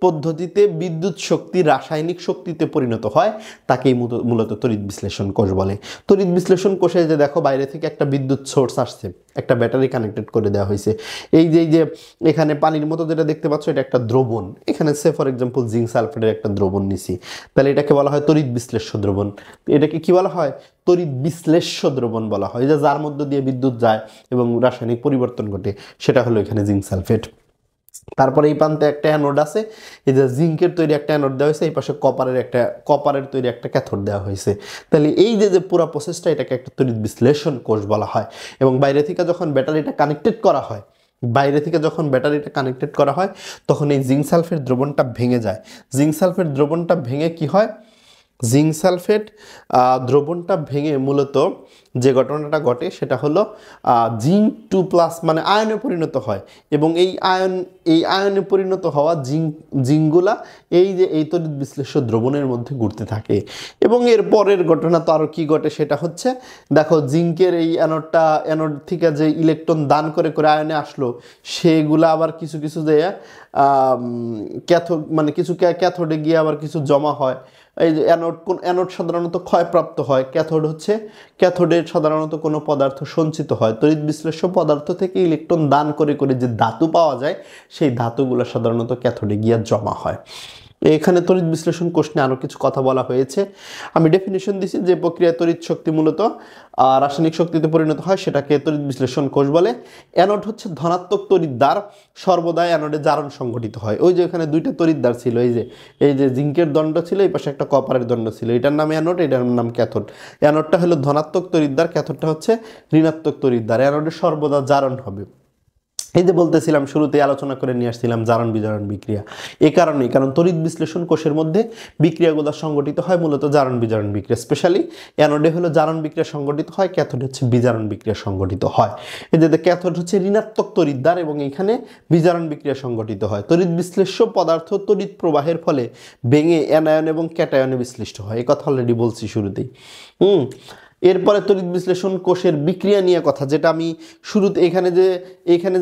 পদ্ধতিতে বিদ্যুৎ শক্তি রাসায়নিক শক্তিতে পরিণত হয়, তাকেই মূলত তড়িৎ বিশ্লেষণ কোষ বলে। তড়িৎ বিশ্লেষণ কোষে যে দেখো বাইরে থেকে একটা বিদ্যুৎ সোর্স আসছে, একটা ব্যাটারি কানেক্টেড করে দেওয়া হয়েছে। এই যে এখানে পানির মতো যেটা দেখতে পাচ্ছ, এটা একটা দ্রবণ। এখানে সে ফর এক্সাম্পল জিঙ্ক সালফেটের একটা দ্রবণ নিছি, তাহলে এটাকে বলা হয় তড়িৎ বিশ্লেষ্য দ্রবণ। এটাকে কি বলা হয়? তড়িৎ বিশ্লেষ্য দ্রবণ বলা হয়। যে যার মধ্য দিয়ে বিদ্যুৎ যায় এবং রাসায়নিক পরিবর্তন ঘটে, সেটা হলো এখানে জিঙ্ক সালফেট। তারপরে এই প্রান্তে একটা অ্যানোড আছে, এই যে জিঙ্কের তৈরি একটা অ্যানোড দেওয়া হয়েছে, এই পাশে কপারের তৈরি একটা ক্যাথোড দেওয়া হয়েছে। তাহলে এই যে পুরো প্রসেসটা, এটাকে একটা তড়িৎ বিশ্লেষণ কোষ বলা হয়। এবং বাইরে থেকে যখন ব্যাটারিটা কানেক্টেড করা হয়, তখন এই জিঙ্ক সালফেট দ্রবণটা ভেঙে যায়। জিঙ্ক সালফেট দ্রবণটা ভেঙে কি হয়? জিঙ্ক সালফেট দ্রবণটা ভেঙে মূলত যে ঘটনাটা ঘটে সেটা হলো জিঙ্ক 2+ মানে আয়নে পরিণত হয়, এবং এই আয়নে পরিণত হওয়া জিঙ্কগুলা এই তড়িৎ বিশ্লেষ্য দ্রবণের মধ্যে ঘুরতে থাকে। এবং এর পরের ঘটনা তো আরও কী ঘটে সেটা হচ্ছে, দেখো জিঙ্কের এই অ্যানোড থেকে যে ইলেকট্রন দান করে করে আয়নে আসলো, সেগুলা আবার কিছু কিছু যে কিছু ক্যাথোডে গিয়ে আবার কিছু জমা হয়। এই যে অ্যানোড সাধারণত ক্ষয়প্রাপ্ত হয়, ক্যাথোডের সাধারণত কোনো পদার্থ সঞ্চিত হয়। তড়িৎ বিশ্লেষ্য পদার্থ থেকে ইলেকট্রন দান করে করে যে ধাতু পাওয়া যায়, সেই ধাতুগুলো সাধারণত ক্যাথোডে গিয়ে জমা হয়। এখানে তড়িৎ বিশ্লেষণ কোষ নিয়ে আরও কিছু কথা বলা হয়েছে। আমি ডেফিনিশন দিছি, যে প্রক্রিয়ায় তড়িৎ শক্তি মূলত রাসায়নিক শক্তিতে পরিণত হয় সেটাকে তড়িৎ বিশ্লেষণ কোষ বলে। অ্যানোড হচ্ছে ধনাত্মক তড়িৎদ্বার, সর্বদা অ্যানোডে জারণ সংঘটিত হয়। ওই যে এখানে দুইটা তড়িৎদ্বার ছিল, এই যে জিঙ্কের দণ্ড ছিল, এই পাশে একটা কপারের দণ্ড ছিল, এটার নাম অ্যানোড, এটার নাম ক্যাথোড। অ্যানোডটা হলো ধনাত্মক তড়িৎদ্বার, ক্যাথোডটা হচ্ছে ঋণাত্মক তড়িৎদ্বার। অ্যানোডে সর্বদা জারণ হবে। এই যে বলতেছিলাম, শুরুতে আলোচনা করে নিয়ে আসছিলাম জারণ বিজারণ বিক্রিয়া। কারণ তড়িৎ বিশ্লেষণ কোষের মধ্যে বিক্রিয়াগুলো সংগঠিত হয় মূলত জারণ বিজারণ বিক্রিয়া। স্পেশালি অ্যানোডে হলো জারণ বিক্রিয়া সংগঠিত হয়, ক্যাথোডে হচ্ছে বিজারণ বিক্রিয়া সংগঠিত হয়। এই যে ক্যাথোড হচ্ছে ঋণাত্মক তড়িৎদ্বার এবং এখানে বিজারণ বিক্রিয়া সংগঠিত হয়। তড়িৎ বিশ্লেষ্য পদার্থ তড়িৎ প্রবাহের ফলে ভেঙে অ্যানায়ন এবং ক্যাটায়নে বিশ্লিষ্ট হয়। এই কথা অলরেডি বলছি শুরুতেই। এরপরে তড়িৎ বিশ্লেষণ কোষের বিক্রিয়া নিয়ে কথা, যেটা আমি শুরুতে এখানে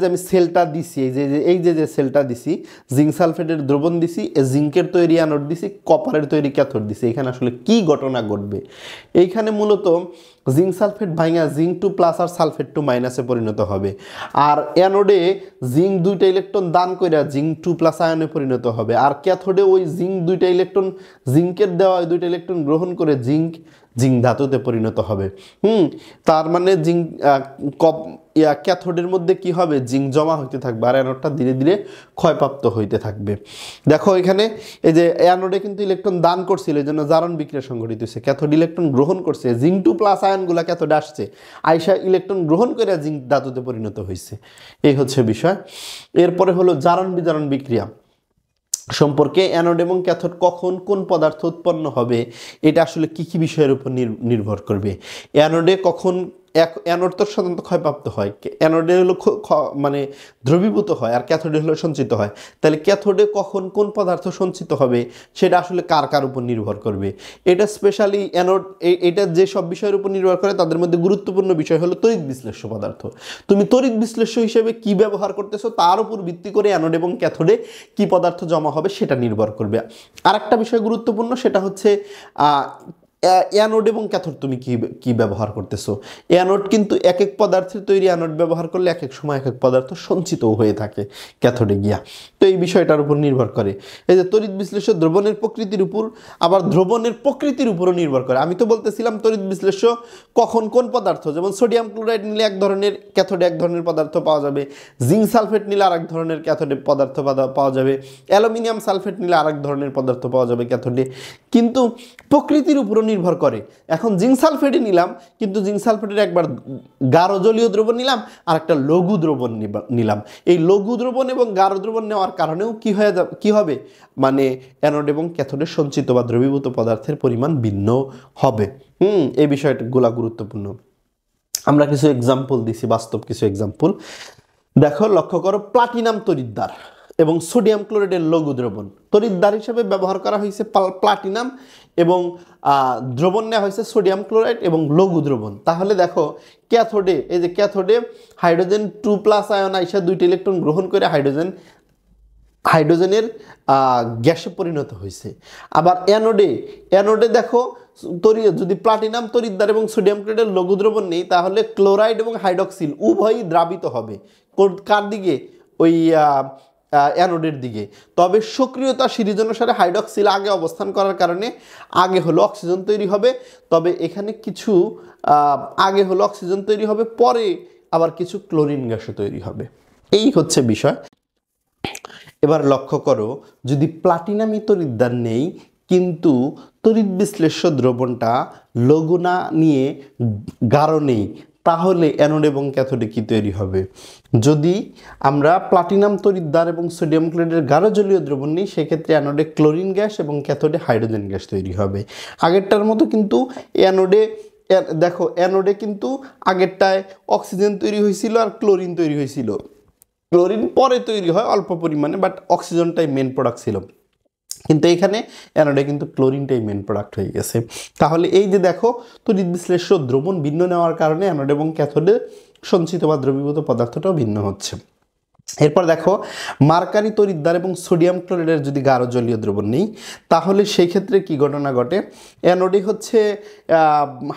যে আমি সেলটা দিছি, এই যে সেলটা দিছি, জিঙ্ক সালফেটের দ্রবণ দিছি, জিঙ্কের তৈরি অ্যানোড দিছি, কপারের তৈরি ক্যাথোড দিছি। এখানে আসলে কি ঘটনা ঘটবে? এইখানে মূলত জিঙ্ক সালফেট ভাঙা জিঙ্ক 2+ আর সালফেট 2- পরিণত হবে, আর অ্যানোডে জিঙ্ক 2টা ইলেকট্রন দান করে জিঙ্ক 2+ আয়নে পরিণত হবে, আর ক্যাথোডে ওই জিঙ্কের দেওয়া 2টা ইলেকট্রন গ্রহণ করে জিঙ্ক ধাতুতে পরিণত হবে। তার মানে ক্যাথোডের মধ্যে কি হবে? জিঙ্ক জমা হইতে থাকবে, আর অ্যানোডটা ধীরে ধীরে ক্ষয়প্রাপ্ত হইতে থাকবে। দেখো এখানে এই যে অ্যানোডে কিন্তু ইলেকট্রন দান করছিল, এই জন্য জারণ বিক্রিয়া সংঘটিত হয়েছে। ক্যাথোড ইলেকট্রন গ্রহণ করছে, জিঙ্ক 2+ আয়নগুলা ক্যাথোডে আসছে, আইসা ইলেকট্রন গ্রহণ করে জিঙ্ক ধাতুতে পরিণত হয়েছে। এই হচ্ছে বিষয়। এরপরে হলো জারণ বিজারণ বিক্রিয়া সম্পর্কে। অ্যানোড এবং ক্যাথোড কখন কোন পদার্থ উৎপন্ন হবে, এটা আসলে কি কি বিষয়ের উপর নির্ভর করবে। অ্যানোডে কখন অ্যানোড তো সাধারণত ক্ষয়প্রাপ্ত হয়, অ্যানোডে হলো মানে দ্রবীভূত হয়, আর ক্যাথোডে হলো সঞ্চিত হয়। তাহলে ক্যাথোডে কখন কোন পদার্থ সঞ্চিত হবে সেটা আসলে কার উপর নির্ভর করবে? এটা স্পেশালি অ্যানোড, এটা যে সব বিষয়ের উপর নির্ভর করে তাদের মধ্যে গুরুত্বপূর্ণ বিষয় হলো তড়িৎ বিশ্লেষ্য পদার্থ। তুমি তড়িৎ বিশ্লেষ্য হিসেবে কি ব্যবহার করতেছো তার উপর ভিত্তি করে অ্যানোড এবং ক্যাথোডে কি পদার্থ জমা হবে সেটা নির্ভর করবে। আরেকটা বিষয় গুরুত্বপূর্ণ, সেটা হচ্ছে অ্যানোড এবং ক্যাথোড তুমি কি ব্যবহার করতেছো। অ্যানোড কিন্তু এক এক পদার্থের তৈরি অ্যানোড ব্যবহার করলে এক এক সময় এক এক পদার্থ সঞ্চিতও হয়ে থাকে ক্যাথোডে গিয়া। তো এই বিষয়টার উপর নির্ভর করে। এই যে তড়িৎ বিশ্লেষ্য দ্রবণের প্রকৃতির উপর, আবার দ্রবণের প্রকৃতির উপরও নির্ভর করে। আমি তো বলতেছিলাম তড়িৎ বিশ্লেষ্য কখন কোন পদার্থ, যেমন সোডিয়াম ক্লোরাইড নিলে এক ধরনের ক্যাথোডে এক ধরনের পদার্থ পাওয়া যাবে, জিঙ্ক সালফেট নিলে আরেক ধরনের ক্যাথোডে পদার্থ পাওয়া যাবে, অ্যালুমিনিয়াম সালফেট নিলে আরেক ধরনের পদার্থ পাওয়া যাবে ক্যাথোডে, কিন্তু প্রকৃতির উপরও নির্ভর করে। এখন জিঙ্ক সালফেটই নিলাম, কিন্তু জিঙ্ক সালফেটের একবার গাঢ় জলীয় দ্রবণ নিলাম আর একটা লঘু দ্রবণ নিলাম। এই লঘু দ্রবণ এবং গাঢ় দ্রবণ নেওয়ার কারণেও কি হবে, মানে অ্যানোড এবং ক্যাথোডে সঞ্চিত বা দ্রবীভূত পদার্থের পরিমাণ ভিন্ন হবে। এই বিষয়গুলো গুরুত্বপূর্ণ। আমরা কিছু এক্সাম্পল দিছি, বাস্তব কিছু এক্সাম্পল দেখো, লক্ষ্য করো। প্লাটিনাম তড়িৎদ্বার এবং সোডিয়াম ক্লোরাইডের লঘু দ্রবণ তড়িৎদ্বার হিসেবে ব্যবহার করা হয়েছে প্লাটিনাম, এবং দ্রবণ নেওয়া হয়েছে সোডিয়াম ক্লোরাইড এবং লঘু দ্রবণ। তাহলে দেখো ক্যাথোডে, এই যে ক্যাথোডে হাইড্রোজেন 2+ আয়ন আইসা 2টি ইলেকট্রন গ্রহণ করে হাইড্রোজেনের গ্যাসে পরিণত হয়েছে। আবার অ্যানোডে দেখো যদি প্লাটিনাম তড়িৎদ্বার এবং সোডিয়াম ক্লোরাইডের লঘু দ্রবণ নেই, তাহলে ক্লোরাইড এবং হাইড্রক্সিল উভয়ই দ্রাবিত হবে। কার দিকে? ওই অ্যানোডের দিকে। তবে সক্রিয়তা সিরিজ অনুসারে হাইড্রক্সিল আগে অবস্থান করার কারণে আগে হলো অক্সিজেন তৈরি হবে। তবে এখানে কিছু আগে হলো অক্সিজেন তৈরি হবে, পরে আবার কিছু ক্লোরিন গ্যাসও তৈরি হবে। এই হচ্ছে বিষয়। এবার লক্ষ্য করো, যদি প্লাটিনামী তড়িৎদ্বার নেই কিন্তু তড়িৎ বিশ্লেষ্য দ্রবণটা লঘু না নিয়ে গাঢ় নেই, তাহলে অ্যানোড এবং ক্যাথোডে কি তৈরি হবে? যদি আমরা প্লাটিনাম তড়িৎদ্বার এবং সোডিয়াম ক্লোরাইডের গাঢ় জলীয় দ্রবণ নিই, সেক্ষেত্রে অ্যানোডে ক্লোরিন গ্যাস এবং ক্যাথোডে হাইড্রোজেন গ্যাস তৈরি হবে। আগেরটার মতো কিন্তু অ্যানোডে দেখো, অ্যানোডে কিন্তু আগেরটায় অক্সিজেন তৈরি হয়েছিল আর ক্লোরিন তৈরি হয়েছিল। ক্লোরিন পরে তৈরি হয় অল্প পরিমাণে, বাট অক্সিজেনটাই মেন প্রোডাক্ট ছিল। কিন্তু এখানে অ্যানোডে কিন্তু ক্লোরিনটাই মেন প্রোডাক্ট হয়ে গেছে। তাহলে এই যে দেখো, তড়িৎ বিশ্লেষ্য দ্রবণ ভিন্ন নেওয়ার কারণে অ্যানোড এবং ক্যাথোডে সঞ্চিত বা দ্রবীভূত পদার্থটাও ভিন্ন হচ্ছে। এরপর দেখো, মার্কারি তড়িৎদ্বার এবং সোডিয়াম ক্লোরাইডের যদি গাঢ় জলীয় দ্রবণ নেই, তাহলে সেই ক্ষেত্রে কি ঘটনা ঘটে? অ্যানোডে হচ্ছে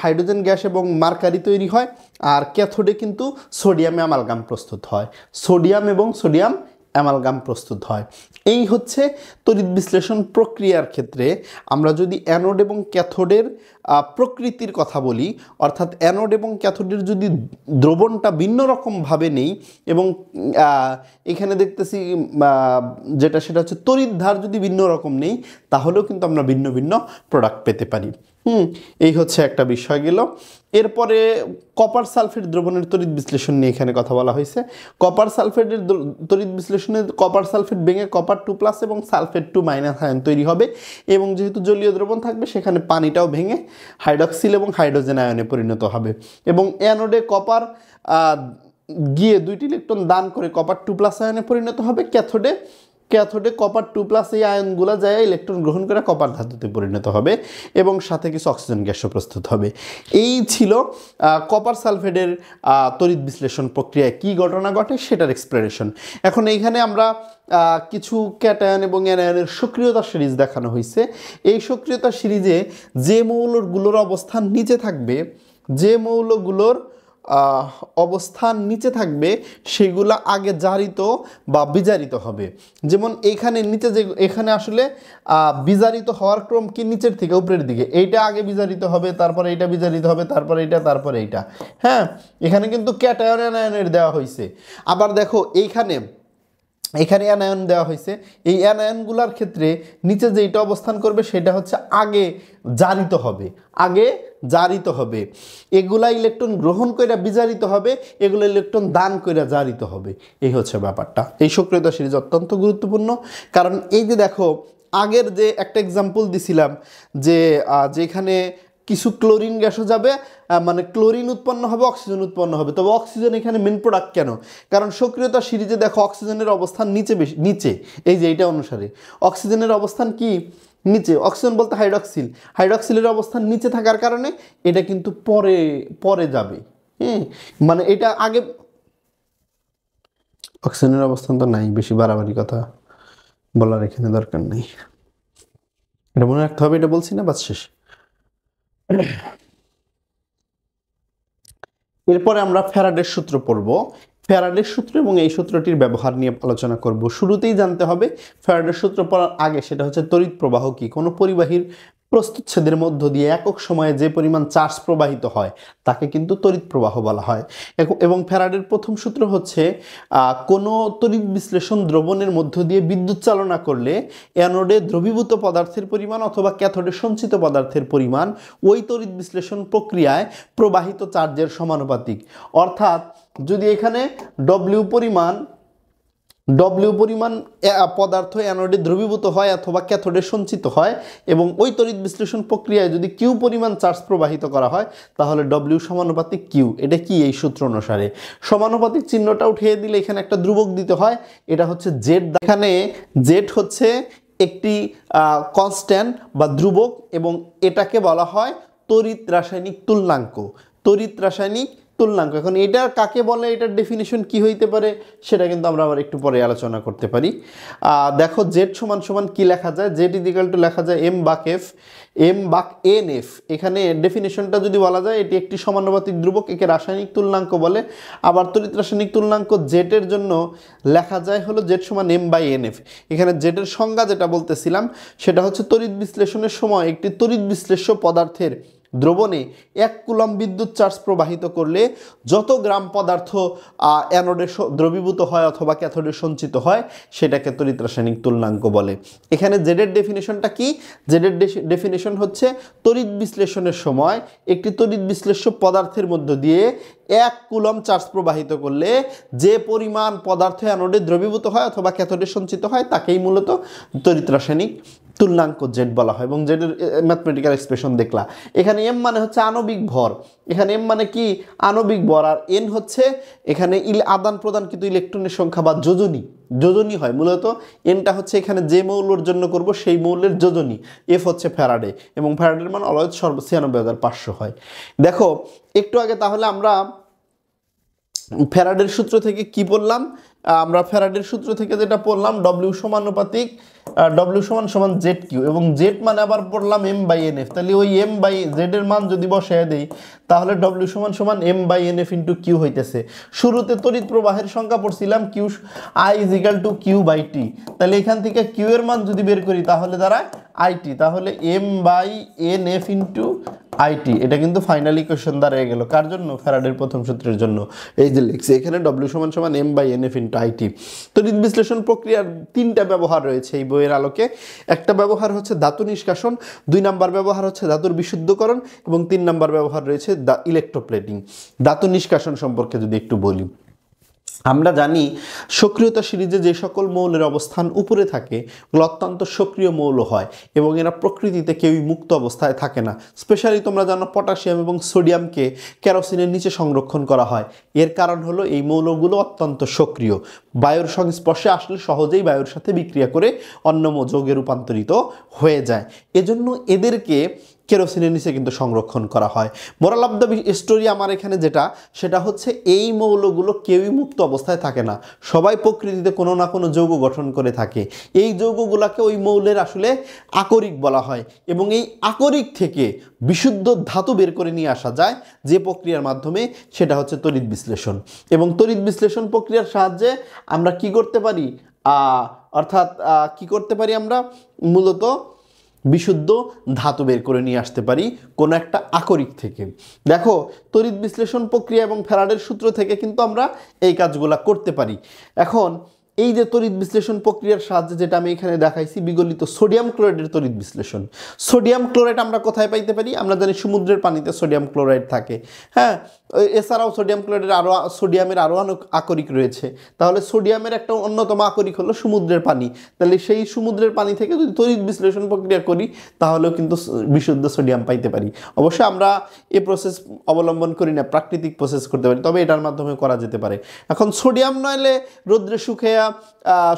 হাইড্রোজেন গ্যাস এবং মার্কারি তৈরি হয়, আর ক্যাথোডে কিন্তু সোডিয়ামে অ্যামালগাম প্রস্তুত হয়। সোডিয়াম এবং সোডিয়াম অ্যামালগাম প্রস্তুত হয়। এই হচ্ছে তড়িৎ বিশ্লেষণ প্রক্রিয়ার ক্ষেত্রে আমরা যদি অ্যানোড এবং ক্যাথোডের প্রকৃতির কথা বলি, অর্থাৎ অ্যানোড এবং ক্যাথোডের যদি দ্রবণটা ভিন্ন রকমভাবে নেই, এবং এখানে দেখতেছি যেটা সেটা হচ্ছে তড়িৎধার যদি ভিন্ন রকম নেই, তাহলেও কিন্তু আমরা ভিন্ন ভিন্ন প্রোডাক্ট পেতে পারি। এই হচ্ছে একটা বিষয় গেল। এরপরে কপার সালফেট দ্রবণের তড়িৎ বিশ্লেষণ নিয়ে এখানে কথা বলা হয়েছে। কপার সালফেটের তড়িৎ বিশ্লেষণে কপার সালফেট ভেঙে কপার 2+ এবং সালফেট 2- আয়ন তৈরি হবে, এবং যেহেতু জলীয় দ্রবণ থাকবে সেখানে পানিটাও ভেঙে হাইড্রক্সিল এবং হাইড্রোজেন আয়নে পরিণত হবে। এবং অ্যানোডে কপার গিয়ে 2টি ইলেকট্রন দান করে কপার 2+ আয়নে পরিণত হবে। ক্যাথোডে কপার 2+ এই আয়নগুলো যায় ইলেকট্রন গ্রহণ করে কপার ধাতুতে পরিণত হবে, এবং সাথে কিছু অক্সিজেন গ্যাসও প্রস্তুত হবে। এই ছিল কপার সালফেটের তড়িৎ বিশ্লেষণ প্রক্রিয়ায় কী ঘটনা ঘটে সেটার এক্সপ্লেনেশন। এখন এইখানে আমরা কিছু ক্যাটায়ন এবং অ্যানায়নের সক্রিয়তা সিরিজ দেখানো হয়েছে। এই সক্রিয়তা সিরিজে যে মৌলগুলোর অবস্থান নিচে থাকবে, অবস্থান নিচে থাকবে সেগুলো আগে জারিত বা বিজারিত হবে। যেমন এখানে নিচে এখানে আসলে বিজারিত হওয়ার ক্রম কি নিচের থেকে উপরের দিকে, এইটা আগে বিজারিত হবে, তারপরে এইটা বিজারিত হবে, তারপরে এইটা, তারপরে এইটা। হ্যাঁ, এখানে কিন্তু ক্যাটায়ন অ্যানায়নের দেওয়া হয়েছে। আবার দেখো এইখানে অ্যানায়ন দেওয়া হয়েছে। এই অ্যানায়নগুলোর ক্ষেত্রে নিচে যেটা অবস্থান করবে সেটা হচ্ছে আগে জারিত হবে। এগুলা ইলেকট্রন গ্রহণ করে বিজারিত হবে, এগুলো ইলেকট্রন দান করে জারিত হবে। এই হচ্ছে ব্যাপারটা। এই সক্রিয়তা সিরিজ অত্যন্ত গুরুত্বপূর্ণ, কারণ এই যে দেখো, আগের যে একটা এক্সাম্পল দিছিলাম যে যেখানে কিছু ক্লোরিন গ্যাসও যাবে, মানে ক্লোরিন উৎপন্ন হবে, অক্সিজেন উৎপন্ন হবে। তবে অক্সিজেন এখানে মেন প্রোডাক্ট কেন? কারণ সক্রিয়তা সিরিজে দেখো অক্সিজেনের অবস্থান নিচে, এই যে এইটা অনুসারে অক্সিজেনের অবস্থান কি নিচে। অক্সিজেন বলতে হাইড্রক্সিলের অবস্থান নিচে থাকার কারণে এটা কিন্তু পরে যাবে। মানে এটা আগে অক্সিজেনের অবস্থান তো নাই, বেশি বাড়াবাড়ি কথা বলার এখানে দরকার নেই, এটা মনে রাখতে হবে। এটা বলছি না, বাস শেষ। এরপরে আমরা ফ্যারাডের সূত্র পড়ব। ফ্যারাডের সূত্র এবং এই সূত্রটির ব্যবহার নিয়ে আলোচনা করব। শুরুতেই জানতে হবে ফ্যারাডের সূত্র পড়ার আগে সেটা হচ্ছে তড়িৎ প্রবাহ কি। কোনো পরিবাহীর প্রস্তুচ্ছেদের মধ্য দিয়ে একক সময়ে যে পরিমাণ চার্জ প্রবাহিত হয় তাকে কিন্তু তড়িৎ প্রবাহ বলা হয়। এবং ফ্যারাডের প্রথম সূত্র হচ্ছে কোনো তড়িৎ বিশ্লেষণ দ্রবণের মধ্য দিয়ে বিদ্যুৎ চালনা করলে অ্যানোডে দ্রবীভূত পদার্থের পরিমাণ অথবা ক্যাথোডে সঞ্চিত পদার্থের পরিমাণ ওই তড়িৎ বিশ্লেষণ প্রক্রিয়ায় প্রবাহিত চার্জের সমানুপাতিক। অর্থাৎ যদি এখানে ডব্লিউ পরিমাণ পদার্থ অ্যানোডে দ্রবীভূত হয় অথবা ক্যাথোডে সঞ্চিত হয়, এবং ওই তড়িৎ বিশ্লেষণ প্রক্রিয়ায় যদি কিউ পরিমাণ চার্জ প্রবাহিত করা হয়, তাহলে ডব্লিউ সমানুপাতিক কিউ। এটা কি? এই সূত্র অনুসারে সমানুপাতিক চিহ্নটা উঠিয়ে দিলে এখানে একটা ধ্রুবক দিতে হয়, এটা হচ্ছে জেড। এখানে জেড হচ্ছে একটি কনস্ট্যান্ট বা ধ্রুবক, এবং এটাকে বলা হয় তড়িৎ রাসায়নিক তুল্যাঙ্ক। এখন এটা কাকে বলে, এটার ডেফিনিশন কি হইতে পারে সেটা কিন্তু আমরা আবার একটু পরে আলোচনা করতে পারি। দেখো জেড সমান সমান কি লেখা যায়, জেড ইজিক্যাল টু লেখা যায় এম বাক এন এফ। এখানে ডেফিনিশনটা যদি বলা যায়, এটি একটি সমানুপাতিক ধ্রুবক, একে রাসায়নিক তুল্যাঙ্ক বলে। আবার তড়িৎ রাসায়নিক তুল্যাঙ্ক জেটের জন্য লেখা যায় হলো জেড সমান M/NF। এখানে জেটের সংজ্ঞা যেটা বলতেছিলাম সেটা হচ্ছে তড়িৎ বিশ্লেষণের সময় একটি তড়িৎ বিশ্লেষ্য পদার্থের দ্রবণে 1 কুলম্ব বিদ্যুৎ চার্জ প্রবাহিত করলে যত গ্রাম পদার্থ অ্যানোডে দ্রবীভূত হয় অথবা ক্যাথোডে সঞ্চিত হয় সেটাকে তড়িৎ রাসায়নিক তুলনাঙ্ক বলে। এখানে জেডের ডেফিনেশনটা কি? জেডের ডেফিনেশন হচ্ছে তড়িৎ বিশ্লেষণের সময় একটি তড়িৎ বিশ্লেষ্য পদার্থের মধ্য দিয়ে 1 কুলম্ব চার্জ প্রবাহিত করলে যে পরিমাণ পদার্থ অ্যানোডে দ্রবীভূত হয় অথবা ক্যাথোডে সঞ্চিত হয় তাকেই মূলত তড়িৎ রাসায়নিক তুলনাঙ্ক জেড বলা হয়। এবং জেডের ম্যাথমেটিক্যাল এক্সপ্রেশন দেখলা। এখানে এম মানে হচ্ছে আণবিক ভর, এখানে এম মানে কি আণবিক ভর, আর এন হচ্ছে এখানে আদান প্রদান কিন্তু ইলেকট্রনের সংখ্যা বা যোজনী হয় মূলত। এনটা হচ্ছে এখানে যে মৌলের জন্য করব সেই মৌলের যোজনী। এফ হচ্ছে ফ্যারাডে এবং ফ্যারাডের মান অলওয়েজ 96,500 হয়। দেখো একটু আগে তাহলে আমরা ফ্যারাডের সূত্র থেকে কি বললাম? আমরা ফ্যারাডের সূত্র থেকে যেটা পড়লাম ডব্লিউ সমানুপাতিক ডব্লিউ সমান জেড কিউ, এবং জেড মানে আবার পড়লাম এম বাই এন এফ। তাহলে ওই এম বাই জেড এর মান যদি বসায় দেই তাহলে ডব্লিউ সমান M by N F into Q হইতেছে। শুরুতে তড়িৎ প্রবাহের সংখ্যা পড়ছিলাম Q I is equal to Q by T. তাহলে এখান থেকে কিউ এর মান যদি বের করি তাহলে দাঁড়ায় আইটি, তাহলে M by N F into IT. এটা কিন্তু ফাইনাল ইকুয়েশন দাঁড়িয়ে গেল কার জন্য? ফ্যারাডের প্রথম সূত্রের জন্য। এই যে লিখছে এখানে ডব্লিউ সমান M by N F into IT. তড়িৎ বিশ্লেষণ প্রক্রিয়ার 3টা ব্যবহার রয়েছে এই বইয়ের আলোকে। একটা ব্যবহার হচ্ছে ধাতু নিষ্কাশন, 2 নাম্বার ব্যবহার হচ্ছে ধাতুর বিশুদ্ধকরণ, এবং 3 নাম্বার ব্যবহার রয়েছে ইলেকট্রোপ্লেটিং। ধাতু নিষ্কাশন সম্পর্কে যদি একটু বলি, আমরা জানি সক্রিয়তা সিরিজে যে সকল মৌলের অবস্থান উপরে থাকে ওগুলো অত্যন্ত সক্রিয় মৌল হয় এবং এরা প্রকৃতিতে কেউই মুক্ত অবস্থায় থাকে না। স্পেশালি তোমরা জানো পটাশিয়াম এবং সোডিয়ামকে কেরোসিনের নিচে সংরক্ষণ করা হয়। এর কারণ হলো এই মৌলগুলো অত্যন্ত সক্রিয়, বায়ুর সংস্পর্শে আসলে সহজেই বায়ুর সাথে বিক্রিয়া করে অন্য যৌগে রূপান্তরিত হয়ে যায়। এজন্য এদেরকে কেরোসিনের নিচে কিন্তু সংরক্ষণ করা হয়। মোরাল অফ দ্য স্টোরি আমার এখানে সেটা হচ্ছে এই মৌলগুলো কেউই মুক্ত অবস্থায় থাকে না, সবাই প্রকৃতিতে কোনো না কোনো যৌগ গঠন করে থাকে। এই যৌগগুলোকে ওই মৌলের আসলে আকরিক বলা হয়, এবং এই আকরিক থেকে বিশুদ্ধ ধাতু বের করে নিয়ে আসা যায় যে প্রক্রিয়ার মাধ্যমে, সেটা হচ্ছে তড়িৎ বিশ্লেষণ। এবং তড়িৎ বিশ্লেষণ প্রক্রিয়ার সাহায্যে আমরা কি করতে পারি? আমরা মূলত বিশুদ্ধ ধাতু বের করে নিয়ে আসতে পারি কোনো একটা আকরিক থেকে। দেখো তড়িৎ বিশ্লেষণ প্রক্রিয়া এবং ফ্যারাডের সূত্র থেকে কিন্তু আমরা এই কাজগুলা করতে পারি। এখন এই যে তড়িৎ বিশ্লেষণ প্রক্রিয়ার সাহায্যে যেটা আমি এখানে দেখাইছি বিগলিত সোডিয়াম ক্লোরাইডের তড়িৎ বিশ্লেষণ। সোডিয়াম ক্লোরাইড আমরা কোথায় পাইতে পারি? আমরা জানি সমুদ্রের পানিতে সোডিয়াম ক্লোরাইড থাকে। হ্যাঁ, এছাড়াও সোডিয়ামের আরও অনেক আকরিক রয়েছে। তাহলে সোডিয়ামের একটা অন্যতম আকরিক হলো সমুদ্রের পানি। তাহলে সেই সমুদ্রের পানি থেকে যদি তড়িৎ বিশ্লেষণ প্রক্রিয়া করি তাহলেও কিন্তু বিশুদ্ধ সোডিয়াম পাইতে পারি। অবশ্যই আমরা এই প্রসেস অবলম্বন করি না, প্রাকৃতিক প্রসেস করতে পারি, তবে এটার মাধ্যমে করা যেতে পারে। এখন সোডিয়াম নইলে রৌদ্রে শুকিয়ে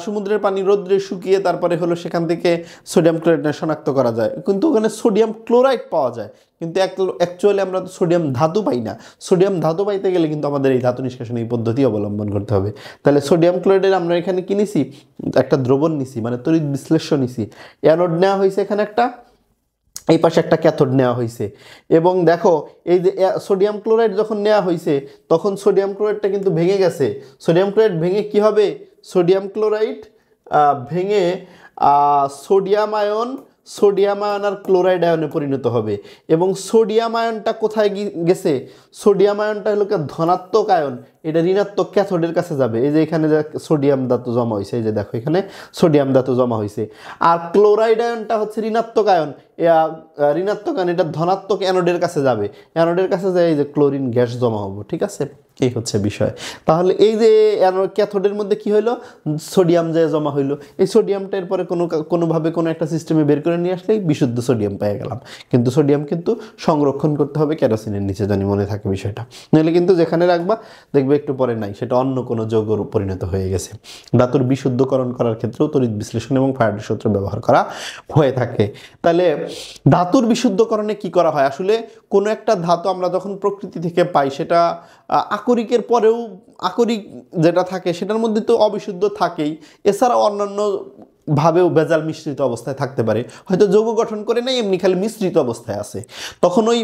সমুদ্রের পানি রৌদ্রে শুকিয়ে তারপরে হলো সেখান থেকে সোডিয়াম ক্লোরাইড শনাক্ত করা যায়, কিন্তু ওখানে সোডিয়াম ক্লোরাইড পাওয়া যায়, কিন্তু অ্যাকচুয়ালি আমরা তো সোডিয়াম ধাতু পাই না। সোডিয়াম ধাতু পাইতে গেলে কিন্তু আমাদের এই ধাতু নিষ্কাশন এই পদ্ধতি অবলম্বন করতে হবে। তাহলে সোডিয়াম ক্লোরাইডের আমরা এখানে কি নিছি? একটা দ্রবণ নিছি, মানে তড়িৎ বিশ্লেষ্য নিছি। অ্যানোড নেওয়া হয়েছে এখানে একটা, এই পাশে একটা ক্যাথোড নেওয়া হয়েছে। এবং দেখো এই যে সোডিয়াম ক্লোরাইড যখন নেওয়া হয়েছে তখন সোডিয়াম ক্লোরাইডটা কিন্তু ভেঙে গেছে। সোডিয়াম ক্লোরাইড ভেঙে কি হবে? সোডিয়াম ক্লোরাইড ভেঙে সোডিয়াম আয়ন আর ক্লোরাইড আয়নে পরিণত হবে। এবং সোডিয়াম আয়নটা কোথায় গেছে? সোডিয়াম আয়নটা হলো ধনাত্মক আয়ন, এটা ঋণাত্মক ক্যাথোডের কাছে যাবে। এই যে এখানে যে সোডিয়াম ধাতু জমা হয়েছে, এই যে দেখো এখানে সোডিয়াম ধাতু জমা হয়েছে। আর ক্লোরাইড আয়নটা হচ্ছে ঋণাত্মক আয়ন, এটা ধনাত্মক অ্যানোডের কাছে যাবে। অ্যানোডের কাছে যায় এই যে ক্লোরিন গ্যাস জমা হবো। ঠিক আছে, এই হচ্ছে বিষয়। তাহলে এই যে ক্যাথোডের মধ্যে কি হইলো? সোডিয়াম যায় জমা হইলো। এই সোডিয়ামটা এরপরে কোনোভাবে কোনো একটা সিস্টেমে বের করে নিয়ে আসলেই বিশুদ্ধ সোডিয়াম পেয়ে গেলাম। কিন্তু সোডিয়াম কিন্তু সংরক্ষণ করতে হবে কেরোসিনের নিচে, জানি মনে থাকে বিষয়টা। নাহলে কিন্তু যেখানে রাখবা দেখবে একটু পরে নাই, সেটা অন্য কোনো যৌগে পরিণত হয়ে গেছে। ধাতুর বিশুদ্ধকরণ করার ক্ষেত্রেও তড়িৎ বিশ্লেষণ এবং ফ্যারাডের সূত্র ব্যবহার করা হয়ে থাকে। তাহলে ধাতুর বিশুদ্ধকরণে কি করা হয়? আসলে কোনো একটা ধাতু আমরা যখন প্রকৃতি থেকে পাই সেটা আকরিকের পরেও আকরিক যেটা থাকে সেটার মধ্যে তো অবিশুদ্ধ থাকেই, এছাড়াও অন্যান্য ভাবেও ভেজাল মিশ্রিত অবস্থায় থাকতে পারে। হয়তো যৌগ গঠন করে নাই, এমনি খালি মিশ্রিত অবস্থায় আছে। তখন ওই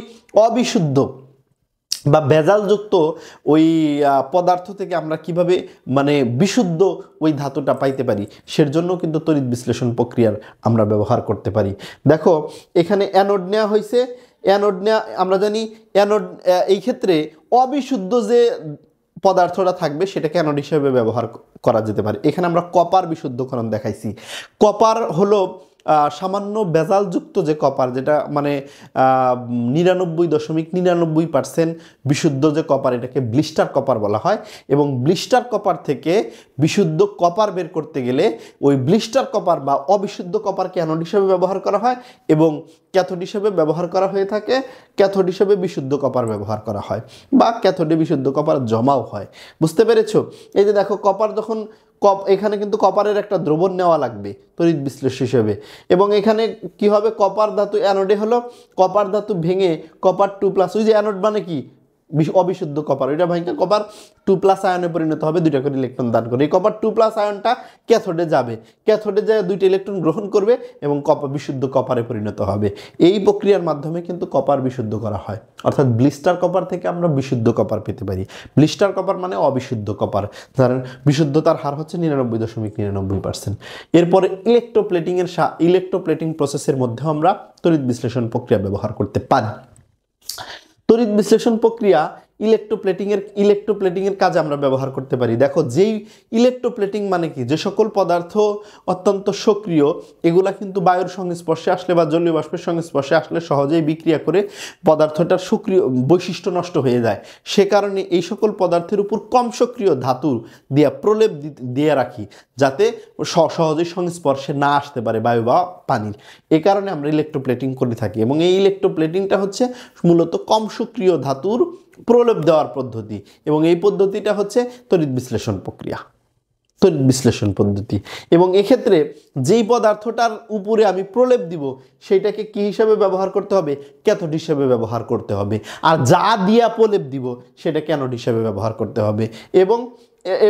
অবিশুদ্ধ বা ভেজালযুক্ত ওই পদার্থ থেকে আমরা কিভাবে মানে বিশুদ্ধ ওই ধাতুটা পাইতে পারি, সের জন্য কিন্তু তড়িৎ বিশ্লেষণ প্রক্রিয়ার আমরা ব্যবহার করতে পারি। দেখো এখানে অ্যানোড নেওয়া হয়েছে, অ্যানোড নেওয়া, আমরা জানি অ্যানোড এই ক্ষেত্রে অবিশুদ্ধ যে পদার্থটা থাকবে সেটাকে অ্যানোড হিসেবে ব্যবহার করা যেতে পারে। এখানে আমরা কপার বিশুদ্ধকরণ দেখাইছি। কপার হলো সামান্য ভেজালযুক্ত যে কপার, যেটা মানে 99.99% বিশুদ্ধ যে কপার, এটাকে ব্লিস্টার কপার বলা হয়। এবং ব্লিস্টার কপার থেকে বিশুদ্ধ কপার বের করতে গেলে ওই ব্লিস্টার কপার বা অবিশুদ্ধ কপারকে অ্যানোড হিসেবে ব্যবহার করা হয় এবং ক্যাথোড হিসেবে ব্যবহার করা হয়ে থাকে। ক্যাথোড হিসেবে বিশুদ্ধ কপার ব্যবহার করা হয় বা ক্যাথোডে বিশুদ্ধ কপার জমাও হয়। বুঝতে পেরেছো? এই যে দেখো, কপার যখন এখানে কিন্তু কপারের একটা দ্রবণ নেওয়া লাগবে তড়িৎ বিশ্লেষ্য হিসেবে, এবং এখানে কি হবে, কপার ধাতু অ্যানোডে হলো, কপার ধাতু ভেঙে কপার 2+, ওই যে অ্যানোড মানে কি অবিশুদ্ধ কপার, ওইটা ভাঙে কপার 2+ আয়নে পরিণত হবে, 2টা করে ইলেকট্রন দান করে। এই কপার 2+ আয়নটা ক্যাথোডে যাবে, ক্যাথোডে যায় 2টা ইলেকট্রন গ্রহণ করবে এবং বিশুদ্ধ কপারে পরিণত হবে। এই প্রক্রিয়ার মাধ্যমে কিন্তু কপার বিশুদ্ধ করা হয়, অর্থাৎ ব্লিস্টার কপার থেকে আমরা বিশুদ্ধ কপার পেতে পারি। ব্লিস্টার কপার মানে অবিশুদ্ধ কপার, যার বিশুদ্ধতার হার হচ্ছে 99.99%। এরপরে ইলেকট্রোপ্লেটিং প্রসেসের মধ্যে আমরা তড়িৎ বিশ্লেষণ প্রক্রিয়া ব্যবহার করতে পারি। তড়িৎ বিশ্লেষণ প্রক্রিয়া ইলেকট্রোপ্লেটিংয়ের কাজে আমরা ব্যবহার করতে পারি। দেখো, যেই ইলেকট্রোপ্লেটিং মানে কি, যে সকল পদার্থ অত্যন্ত সক্রিয়, এগুলা কিন্তু বায়ুর সংস্পর্শে আসলে বা জলীয় বাষ্পের সংস্পর্শে আসলে সহজেই বিক্রিয়া করে পদার্থটার সক্রিয় বৈশিষ্ট্য নষ্ট হয়ে যায়। সে কারণে এই সকল পদার্থের উপর কম সক্রিয় ধাতু দিয়ে প্রলেপ দিয়ে রাখি, যাতে সহজেই সংস্পর্শে না আসতে পারে বায়ু বা পানির। এ কারণে আমরা ইলেকট্রোপ্লেটিং করে থাকি, এবং এই ইলেকট্রোপ্লেটিংটা হচ্ছে মূলত কম সক্রিয় ধাতুর প্রলেপ দেওয়ার পদ্ধতি, এবং এই পদ্ধতিটা হচ্ছে তড়িৎ বিশ্লেষণ প্রক্রিয়া, তড়িৎ বিশ্লেষণ পদ্ধতি। এবং এক্ষেত্রে যেই পদার্থটার উপরে আমি প্রলেপ দিব সেইটাকে কি হিসাবে ব্যবহার করতে হবে, ক্যাথোড হিসাবে ব্যবহার করতে হবে, আর যা দিয়া প্রলেপ দিব সেটাকে অ্যানোড হিসাবে ব্যবহার করতে হবে।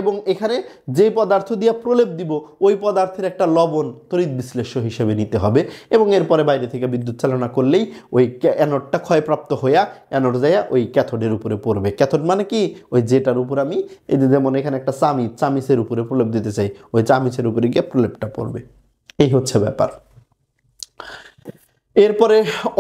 এবং এখানে যে পদার্থ দিয়ে প্রলেপ দিব ওই পদার্থের একটা লবণ তড়িৎ বিশ্লেষ্য হিসেবে নিতে হবে, এবং এরপরে বাইরে থেকে বিদ্যুৎ চালনা করলেই ওই অ্যানোডটা ক্ষয়প্রাপ্ত হইয়া অ্যানোড যাইয়া ওই ক্যাথোডের উপরে পড়বে। ক্যাথোড মানে কি, ওই যেটার উপর আমি এই যে যেমন এখানে একটা চামিচের উপরে প্রলেপ দিতে চাই, ওই চামিচের উপরে গিয়ে প্রলেপটা পড়বে। এই হচ্ছে ব্যাপার। এরপরে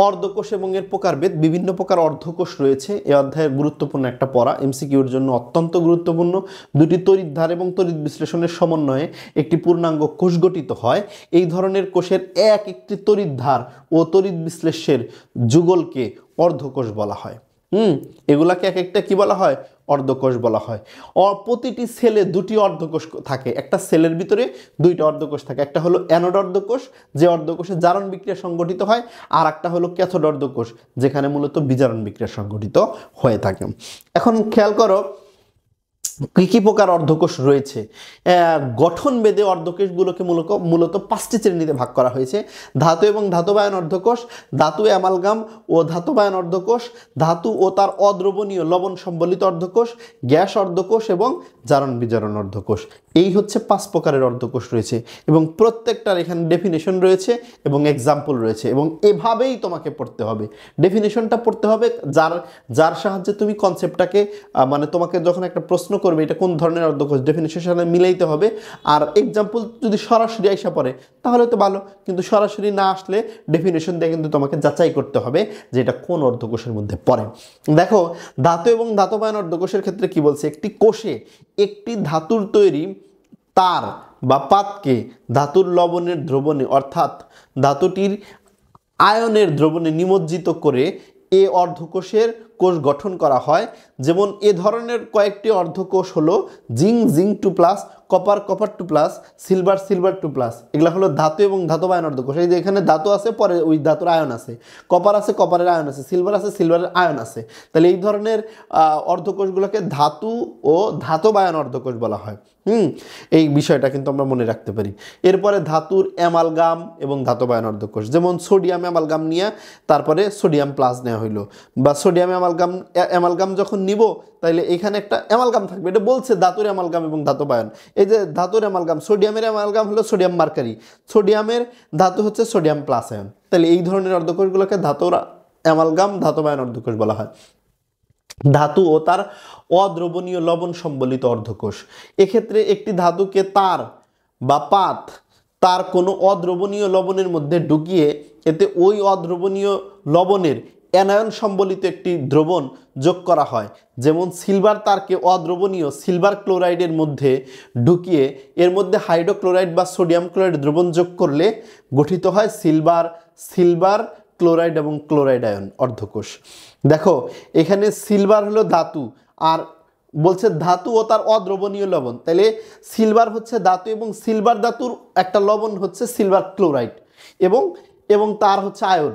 অর্ধকোষ এবং এর প্রকারভেদ। বিভিন্ন প্রকার অর্ধকোষ রয়েছে। এই অধ্যায়ের গুরুত্বপূর্ণ একটা পড়া, এমসিকিউর জন্য অত্যন্ত গুরুত্বপূর্ণ। দুটি তড়িৎধার এবং তড়িৎ বিশ্লেষণের সমন্বয়ে একটি পূর্ণাঙ্গ কোষ গঠিত হয়। এই ধরনের কোষের একটি তড়িৎধার ও তড়িৎ বিশ্লেষ্যের যুগলকে অর্ধকোষ বলা হয়। এগুলাকে এক একটা কি বলা হয়, অর্ধকোষ বলা হয়। প্রতিটি সেলে দুটি অর্ধকোষ থাকে, একটা সেলের ভিতরে দুইটা অর্ধকোষ থাকে। একটা হলো অ্যানোড অর্ধকোষ, যে অর্ধকোষে জারণ বিক্রিয়া সংঘটিত হয়, আর একটা হলো ক্যাথোড অর্ধকোষ, যেখানে মূলত বিজারণ বিক্রিয়া সংঘটিত হয়ে থাকে। এখন খেয়াল করো কী কী প্রকার অর্ধকোষ রয়েছে। গঠনভেদে অর্ধকোষগুলোকে মূলত 5টি শ্রেণীতে ভাগ করা হয়েছে। ধাতু এবং ধাতবায়ন অর্ধকোষ, ধাতু অ্যামালগাম ও ধাতবায়ন অর্ধকোষ, ধাতু ও তার অদ্রবণীয় লবণ সম্বলিত অর্ধকোষ, গ্যাস অর্ধকোষ এবং জারণ বিজারণ অর্ধকোষ। এই হচ্ছে 5 প্রকারের অর্ধকোষ রয়েছে, এবং প্রত্যেকটার এখানে ডেফিনেশন রয়েছে এবং এক্সাম্পল রয়েছে, এবং এভাবেই তোমাকে পড়তে হবে। ডেফিনেশনটা পড়তে হবে যার সাহায্যে তুমি কনসেপ্টটাকে মানে তোমাকে যখন একটা প্রশ্ন করবে এটা কোন ধরনের অর্ধকোষ, ডেফিনেশনের সাথে মিলাইতে হবে। আর এক্সাম্পল যদি সরাসরি আইসা পড়ে তাহলে তো ভালো, কিন্তু সরাসরি না আসলে ডেফিনেশন দিয়ে কিন্তু তোমাকে যাচাই করতে হবে যে এটা কোন অর্ধকোষের মধ্যে পড়ে। দেখো, ধাতু এবং ধাতবায়ন অর্ধকোষের ক্ষেত্রে কি বলছে, একটি কোষে একটি ধাতুর তৈরি তার বা পাতকে ধাতুর লবণের দ্রবণে অর্থাৎ ধাতুটির আয়নের দ্রবণে নিমজ্জিত করে এ অর্ধকোষের কোষ গঠন করা হয়। যেমন এ ধরনের কয়েকটি অর্ধকোষ হলো জিঙ্ক 2+, কপার 2+, সিলভার 2+। এগুলো হলো ধাতু এবং ধাতবায়ন অর্ধকোষ। এই যে এখানে ধাতু আছে, পরে ওই ধাতুর আয়ন আছে, কপার আছে, কপারের আয়ন আছে, সিলভার আছে, সিলভারের আয়ন আছে। তাহলে এই ধরনের অর্ধকোষগুলোকে ধাতু ও ধাতবায়ন অর্ধকোষ বলা হয়। এই বিষয়টা কিন্তু আমরা মনে রাখতে পারি। এরপরে ধাতুর অ্যামালগাম এবং ধাতবায়ন অর্ধকোষ, যেমন সোডিয়াম অ্যামালগাম নিয়ে তারপরে সোডিয়াম প্লাস নেওয়া হইলো, বা সোডিয়াম অ্যামালগাম যখন নিব তাইলে এখানে একটা অ্যামালগাম থাকবে, এটা বলছে ধাতুর অ্যামালগাম এবং ধাতবায়ন। এই যে ধাতুর অ্যামালগাম, সোডিয়ামের অ্যামালগাম হলো সোডিয়াম মার্কারি, সোডিয়ামের ধাতু হচ্ছে সোডিয়াম প্লাস আয়ন। তাহলে এই ধরনের অর্ধকোষগুলোকে ধাতুর অ্যামালগাম ধাতবায়ন অর্ধকোষ বলা হয়। ধাতু ও তার অদ্রবণীয় লবণ সম্বলিত অর্ধকোষ, এক্ষেত্রে একটি ধাতুকে তার বা পাত তার কোনো অদ্রবণীয় লবণের মধ্যে ঢুকিয়ে এতে ওই অদ্রবণীয় লবণের অ্যানায়ন সম্বলিত একটি দ্রবণ যোগ করা হয়, যেমন সিলভার তারকে অদ্রবণীয় সিলভার ক্লোরাইডের মধ্যে ঢুকিয়ে এর মধ্যে হাইড্রোক্লোরাইড বা সোডিয়াম ক্লোরাইড দ্রবণ যোগ করলে গঠিত হয় সিলভার ক্লোরাইড এবং ক্লোরাইড আয়ন অর্ধকোষ। দেখো এখানে সিলভার হলো ধাতু, আর বলছে ধাতু ও তার অদ্রবণীয় লবণ, তাহলে সিলভার হচ্ছে ধাতু এবং সিলভার ধাতুর একটা লবণ হচ্ছে সিলভার ক্লোরাইড এবং তার হচ্ছে আয়ন,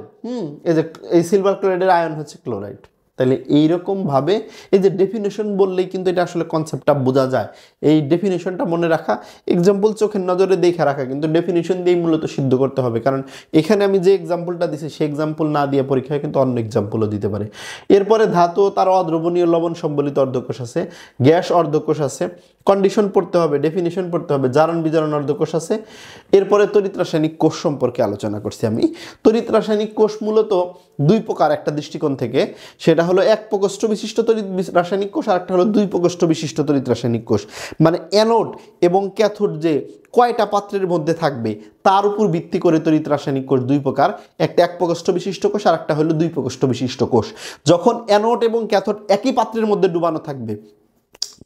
এই যে এই সিলভার ক্লোরাইডের আয়ন হচ্ছে ক্লোরাইড। তাহলে এইরকমভাবে এই যে ডেফিনেশন বললেই কিন্তু এটা আসলে কনসেপ্টটা বোঝা যায়। এই ডেফিনেশনটা মনে রাখা, এক্সাম্পল চোখের নজরে দেখে রাখা, কিন্তু ডেফিনেশন দিয়েই মূলত সিদ্ধ করতে হবে, কারণ এখানে আমি যে এক্সাম্পলটা দিছি সেই এক্সাম্পল না দিয়ে পরীক্ষায় কিন্তু অন্য এক্সাম্পলও দিতে পারে। এরপরে ধাতু ও তার অদ্রবণীয় লবণ সম্বলিত অর্ধকোষ আছে, গ্যাস অর্ধকোষ আছে, কন্ডিশন পড়তে হবে, ডেফিনেশন পড়তে হবে, জারণ বিজারণ অর্ধকোষ আছে। এরপরে তড়িৎ রাসায়নিক কোষ সম্পর্কে আলোচনা করছি আমি। তড়িৎ রাসায়নিক কোষ মূলত দুই প্রকার একটা দৃষ্টিকোণ থেকে, সেটা হলো এক প্রকোষ্ঠ বিশিষ্ট তড়িৎ রাসায়নিক কোষ, আর একটা হলো দুই প্রকোষ্ঠ বিশিষ্ট তড়িৎ রাসায়নিক কোষ। মানে অ্যানোড এবং ক্যাথোড যে কয়টা পাত্রের মধ্যে থাকবে তার উপর ভিত্তি করে তড়িৎ রাসায়নিক কোষ দুই প্রকার, একটা এক প্রকোষ্ঠ বিশিষ্ট কোষ আর একটা হলো দুই প্রকোষ্ঠ বিশিষ্ট কোষ। যখন অ্যানোড এবং ক্যাথোড একই পাত্রের মধ্যে ডুবানো থাকবে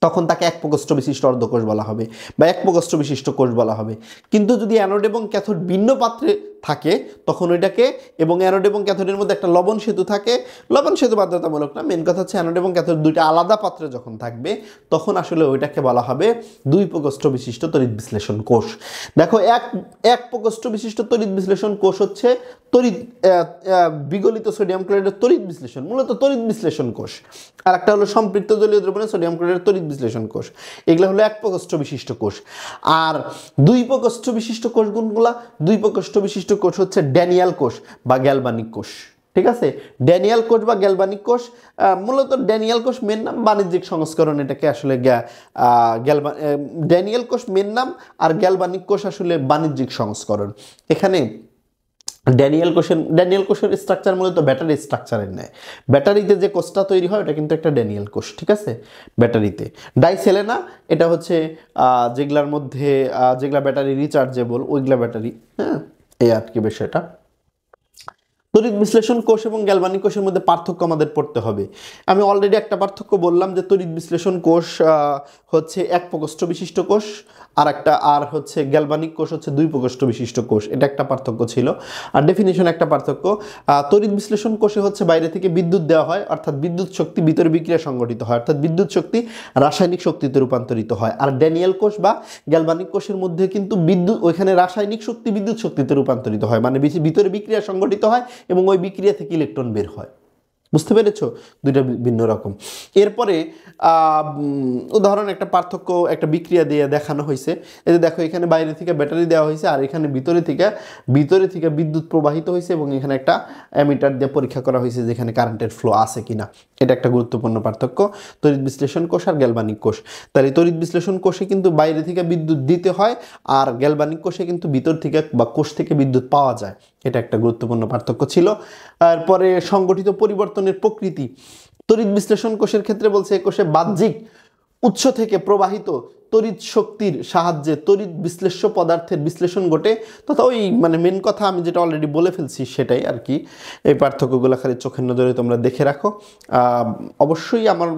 তখন তাকে এক প্রকোষ্ঠ বিশিষ্ট অর্ধকোষ বলা হবে বা এক প্রকোষ্ঠ বিশিষ্ট কোষ বলা হবে। কিন্তু যদি অ্যানোড এবং ক্যাথোড ভিন্ন পাত্রে থাকে তখন ওইটাকে, এবং অ্যানোড এবং ক্যাথোডের মধ্যে একটা লবণ সেতু থাকে, লবণ সেতু বাধ্যতামূলক না, মেন কথা হচ্ছে অ্যানোড এবং ক্যাথোড দুইটা আলাদা পাত্রে যখন থাকবে তখন আসলে ওইটাকে বলা হবে দুই প্রকোষ্ঠ বিশিষ্ট তড়িৎ বিশ্লেষণ কোষ। দেখো এক প্রকোষ্ঠ বিশিষ্ট তড়িৎ বিশ্লেষণ কোষ হচ্ছে বিগলিত সোডিয়াম ক্লোরাইডের তড়িৎ বিশ্লেষণ, মূলত তড়িৎ বিশ্লেষণ কোষ। আর একটা হলো সম্পৃক্ত জলীয় দ্রবণে সোডিয়াম ক্লোরাইডের তড়িৎ বিশ্লেষণ কোষ। এগুলো হলো এক প্রকোষ্ঠ বিশিষ্ট কোষ। আর দুই প্রকোষ্ঠ বিশিষ্ট কোষগুলো, দুই প্রকোষ্ঠ বিশিষ্ট কোষ হচ্ছে ড্যানিয়াল কোষ বা গ্যালভানিক কোষ। ঠিক আছে, ড্যানিয়াল কোষ বা গ্যালভানিক কোষ, মূলত ড্যানিয়াল কোষ মেন নাম, বাণিজ্যিক সংস্করণ এটাকে আসলে ড্যানিয়াল কোষ মেন নাম আর গ্যালভানিক কোষ আসলে বাণিজ্যিক সংস্করণ। এখানে ড্যানিয়াল কোষের স্ট্রাকচার মূলত ব্যাটারি স্ট্রাকচারের নেয়। ব্যাটারিতে যে কোষটা তৈরি হয় এটা কিন্তু একটা ড্যানিয়াল কোষ। ঠিক আছে, ব্যাটারিতে ডাইসেলেনা এটা হচ্ছে যেগুলার মধ্যে যেগুলা ব্যাটারি রিচার্জেবল ওইগুলা ব্যাটারি, হ্যাঁ, এই আর কি বিষয়টা। তড়িৎ বিশ্লেষণ কোষ এবং গ্যালভানিক কোষের মধ্যে পার্থক্য আমাদের পড়তে হবে। আমি অলরেডি একটা পার্থক্য বললাম যে তড়িৎ বিশ্লেষণ কোষ হচ্ছে এক প্রকোষ্ঠ বিশিষ্ট কোষ, আর হচ্ছে গ্যালভানিক কোষ হচ্ছে দুই প্রকোষ্ঠ বিশিষ্ট কোষ। এটা একটা পার্থক্য ছিল। আর ডেফিনিশন একটা পার্থক্য, তড়িৎ বিশ্লেষণ কোষে হচ্ছে বাইরে থেকে বিদ্যুৎ দেওয়া হয়, অর্থাৎ বিদ্যুৎ শক্তি ভিতরে বিক্রিয়া সংঘটিত হয়, অর্থাৎ বিদ্যুৎ শক্তি রাসায়নিক শক্তিতে রূপান্তরিত হয়। আর ড্যানিয়াল কোষ বা গ্যালভানিক কোষের মধ্যে কিন্তু ওইখানে রাসায়নিক শক্তি বিদ্যুৎ শক্তিতে রূপান্তরিত হয়, মানে ভিতরে বিক্রিয়া সংঘটিত হয় এবং ওই বিক্রিয়া থেকে ইলেকট্রন বের হয়। বুঝতে পেরেছ, দুইটা ভিন্ন রকম। এরপরে উদাহরণ একটা পার্থক্য একটা বিক্রিয়া দিয়ে দেখানো হয়েছে। এই যে দেখো এখানে বাইরে থেকে ব্যাটারি দেওয়া হয়েছে আর এখানে ভিতরে থেকে বিদ্যুৎ প্রবাহিত হয়েছে এবং এখানে একটা অ্যামিটার দিয়ে পরীক্ষা করা হয়েছে যেখানে কারেন্টের ফ্লো আছে কিনা। এটা একটা গুরুত্বপূর্ণ পার্থক্য তড়িৎ বিশ্লেষণ কোষ আর গ্যালভানিক কোষ। তাহলে তড়িৎ বিশ্লেষণ কোষে কিন্তু বাইরে থেকে বিদ্যুৎ দিতে হয় আর গ্যালভানিক কোষে কিন্তু ভিতর থেকে বা কোষ থেকে বিদ্যুৎ পাওয়া যায়। এটা একটা গুরুত্বপূর্ণ পার্থক্য ছিল। তারপরে সংগঠিত পরিবর্তনের প্রকৃতি, তড়িৎ বিশ্লেষণ কোষের ক্ষেত্রে বলছে এই কোষে বাহ্যিক উৎস থেকে প্রবাহিত তড়িৎ শক্তির সাহায্যে তড়িৎ বিশ্লেষ্য পদার্থের বিশ্লেষণ ঘটে, তথা ওই মানে মেন কথা আমি যেটা অলরেডি বলে ফেলছি সেটাই আর কি। এই পার্থক্যগুলো খালি চোখের নজরে তোমরা দেখে রাখো। অবশ্যই আমার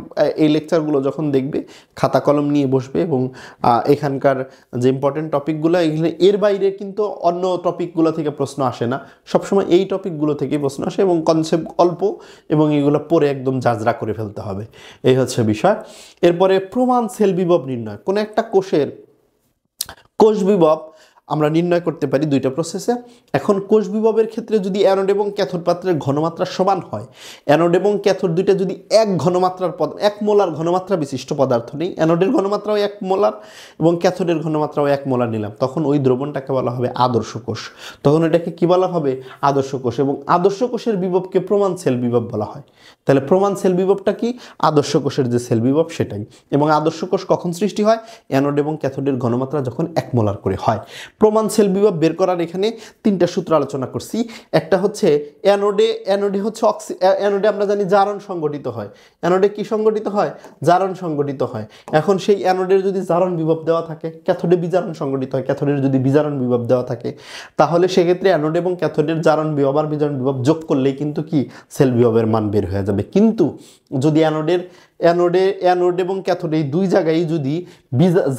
এই লেকচারগুলো যখন দেখবে খাতা কলম নিয়ে বসবে এবং এখানকার যে ইম্পর্টেন্ট টপিকগুলো এখানে এর বাইরে কিন্তু অন্য টপিকগুলো থেকে প্রশ্ন আসে না, সবসময় এই টপিকগুলো থেকে প্রশ্ন আসে এবং কনসেপ্ট অল্প এবং এগুলো পরে একদম জাজরা করে ফেলতে হবে, এই হচ্ছে বিষয়। এরপরে প্রমাণ সেল বিভব নির্ণয়। কোন একটা কোষের কোষ বিভব আমরা নির্ণয় করতে পারি দুইটা প্রসেসে। এখন কোষ বিভবের ক্ষেত্রে যদি অ্যানোড এবং ক্যাথোড পাত্রের ঘনমাত্রা সমান হয়, অ্যানোড এবং ক্যাথোড দুইটা যদি এক মোলার ঘনমাত্রা বিশিষ্ট পদার্থ নেই, অ্যানোডের ঘনমাত্রাও 1 মোলার এবং ক্যাথোডের ঘনমাত্রাও 1 মোলার নিলাম, তখন ওই দ্রবণটাকে বলা হবে আদর্শ কোষ। তখন এটাকে কি বলা হবে? আদর্শ কোষ। এবং আদর্শ কোষের বিভবকে প্রমাণ সেল বিভব বলা হয়। তাহলে প্রমাণ সেল বিভবটা কি? আদর্শ কোষের যে সেল বিভব সেটাই। এবং আদর্শ কোষ কখন সৃষ্টি হয়? অ্যানোড এবং ক্যাথোডের ঘনমাত্রা যখন 1 মোলার করে হয়। প্রমাণ সেল বিভব বের করার এখানে তিনটা সূত্র আলোচনা করছি। একটা হচ্ছে অ্যানোডে হচ্ছে অ্যানোডে আমরা জানি জারণ সংগঠিত হয়। অ্যানোডে কি সংগঠিত হয়? জারণ সংগঠিত হয়। এখন সেই অ্যানোডের যদি জারণ বিভব দেওয়া থাকে, ক্যাথোডে বিজারণ সংগঠিত হয়। ক্যাথোডের যদি বিজারণ বিভব দেওয়া থাকে, তাহলে সেক্ষেত্রে অ্যানোড এবং ক্যাথোডের জারণ বিভব আর বিজারণ বিভব যোগ করলেই কিন্তু কি সেল বিভবের মান বের হয়ে যাবে। কিন্তু যদি অ্যানোড এবং ক্যাথোড এই দুই জায়গায় যদি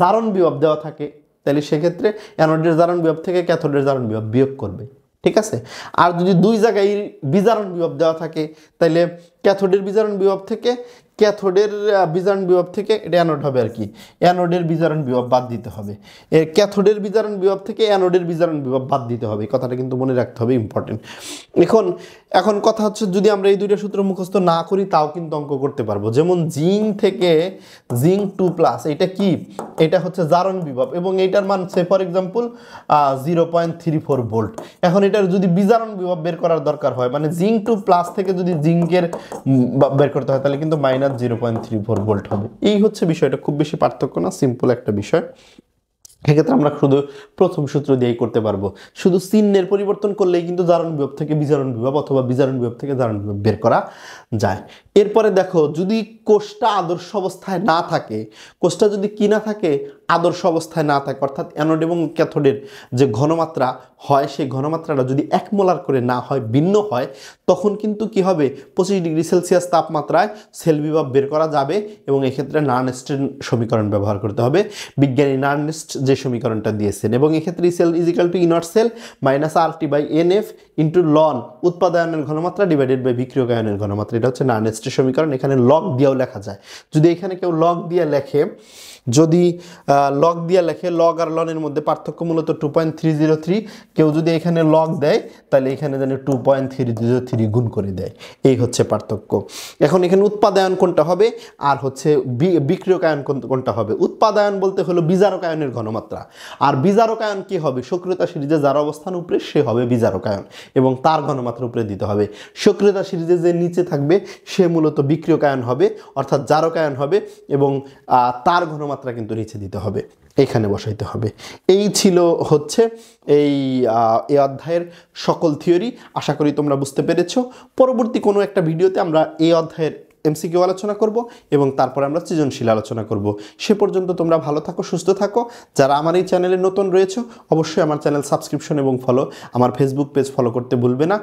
জারণ বিভব দেওয়া থাকে, তাহলে সেক্ষেত্রে অ্যানোডের জারণ বিভব থেকে ক্যাথোডের জারণ বিভব বিয়োগ করবে, ঠিক আছে। আর যদি দুই জায়গায় বিজারণ বিভব দেওয়া থাকে, তাহলে ক্যাথোডের বিজারণ বিভব থেকে এটা অ্যানোড হবে আর কি, অ্যানোডের বিজারণ বিভব বাদ দিতে হবে। ক্যাথোডের বিজারণ বিভব থেকে অ্যানোডের বিজারণ বিভব বাদ দিতে হবে। এই কথাটা কিন্তু মনে রাখতে হবে, ইম্পর্টেন্ট। এখন কথা হচ্ছে, যদি আমরা এই দুইটা সূত্র মুখস্থ না করি তাও কিন্তু অঙ্ক করতে পারবো। যেমন জিঙ্ক থেকে জিঙ্ক 2+, এটা কি? এটা হচ্ছে জারণ বিভব এবং এইটার মান সে ফর এক্সাম্পল 0.34 ভোল্ট। এখন এটার যদি বিজারণ বিভব বের করার দরকার হয়, মানে জিঙ্ক 2+ থেকে যদি জিঙ্কের বের করতে হয়, তাহলে কিন্তু -0.34 ভোল্ট হবে। এই হচ্ছে বিষয়টা, খুব বেশি পার্থক্য না, সিম্পল একটা বিষয়। সেক্ষেত্রে আমরা শুধু প্রথম সূত্র দিয়েই করতে পারবো। শুধু চিহ্নের পরিবর্তন করলেই কিন্তু জারণ বিভব থেকে বিজারণ বিভব অথবা বিজারণ বিভব থেকে জারণ বিভব বের করা যায়। এরপরে দেখো, যদি কোষটা আদর্শ অবস্থায় না থাকে, কোষটা যদি কি না থাকে, আদর্শ অবস্থায় না থাকে, অর্থাৎ অ্যানোড এবং ক্যাথোডের যে ঘনমাত্রা হয় সেই ঘনমাত্রাটা যদি 1 মোলার করে না হয়, ভিন্ন হয়, তখন কিন্তু কি হবে, 25 ডিগ্রি সেলসিয়াস তাপমাত্রায় সেল বিভব বের করা যাবে এবং এক্ষেত্রে নার্নেস্টের সমীকরণ ব্যবহার করতে হবে। বিজ্ঞানী নার্নেস্ট যে সমীকরণটা দিয়েছেন, এবং এক্ষেত্রে সেল ইজিক্যাল টু ইনট cell minus RT/NF into ln উৎপাদনের ঘনমাত্রা ডিভাইডেড বাই বিক্রিয়কায়নের ঘনমাত্রা। এটা হচ্ছে নার্নেস্টের সমীকরণ। এখানে লগ দিয়েও লেখা যায়। যদি এখানে কেউ লগ দিয়ে লেখে, লগ আর লনের মধ্যে পার্থক্য মূলত 2.303, কেউ যদি এখানে লগ দেয় তাহলে এখানে জানি 2.303 গুণ করে দেয়। এই হচ্ছে পার্থক্য। এখন এখানে উৎপাদন কোনটা হবে আর হচ্ছে বিক্রিয়কায়ন কোনটা হবে। উৎপাদন বলতে হলো বিজারকায়নের ঘনমাত্রা, আর বিজারকায়ন কি হবে, সক্রিয়তা সিরিজে যার অবস্থান উপরে সে হবে বিজারকায়ন এবং তার ঘনমাত্রা উপরে দিতে হবে। সক্রিয়তা সিরিজে যে নিচে থাকবে সে মূলত বিক্রিয়কায়ন হবে, অর্থাৎ জারকায়ন হবে, এবং তার ঘনমাত্রা কিন্তু নিচে দিতে হবে, এখানে বসাইতে হবে। এই ছিল হচ্ছে এই অধ্যায়ের সকল থিওরি। আশা করি তোমরা বুঝতে পেরেছো। পরবর্তী কোনো একটা ভিডিওতে আমরা এই অধ্যায়ের MCQ আলোচনা করব এবং তারপরে আমরা সৃজনশীল আলোচনা করব। সে পর্যন্ত তোমরা ভালো থাকো, সুস্থ থাকো। যারা আমার এই চ্যানেলে নতুন রয়েছে, অবশ্যই আমার চ্যানেল সাবস্ক্রিপশন এবং ফলো, আমার ফেসবুক পেজ ফলো করতে ভুলবে না।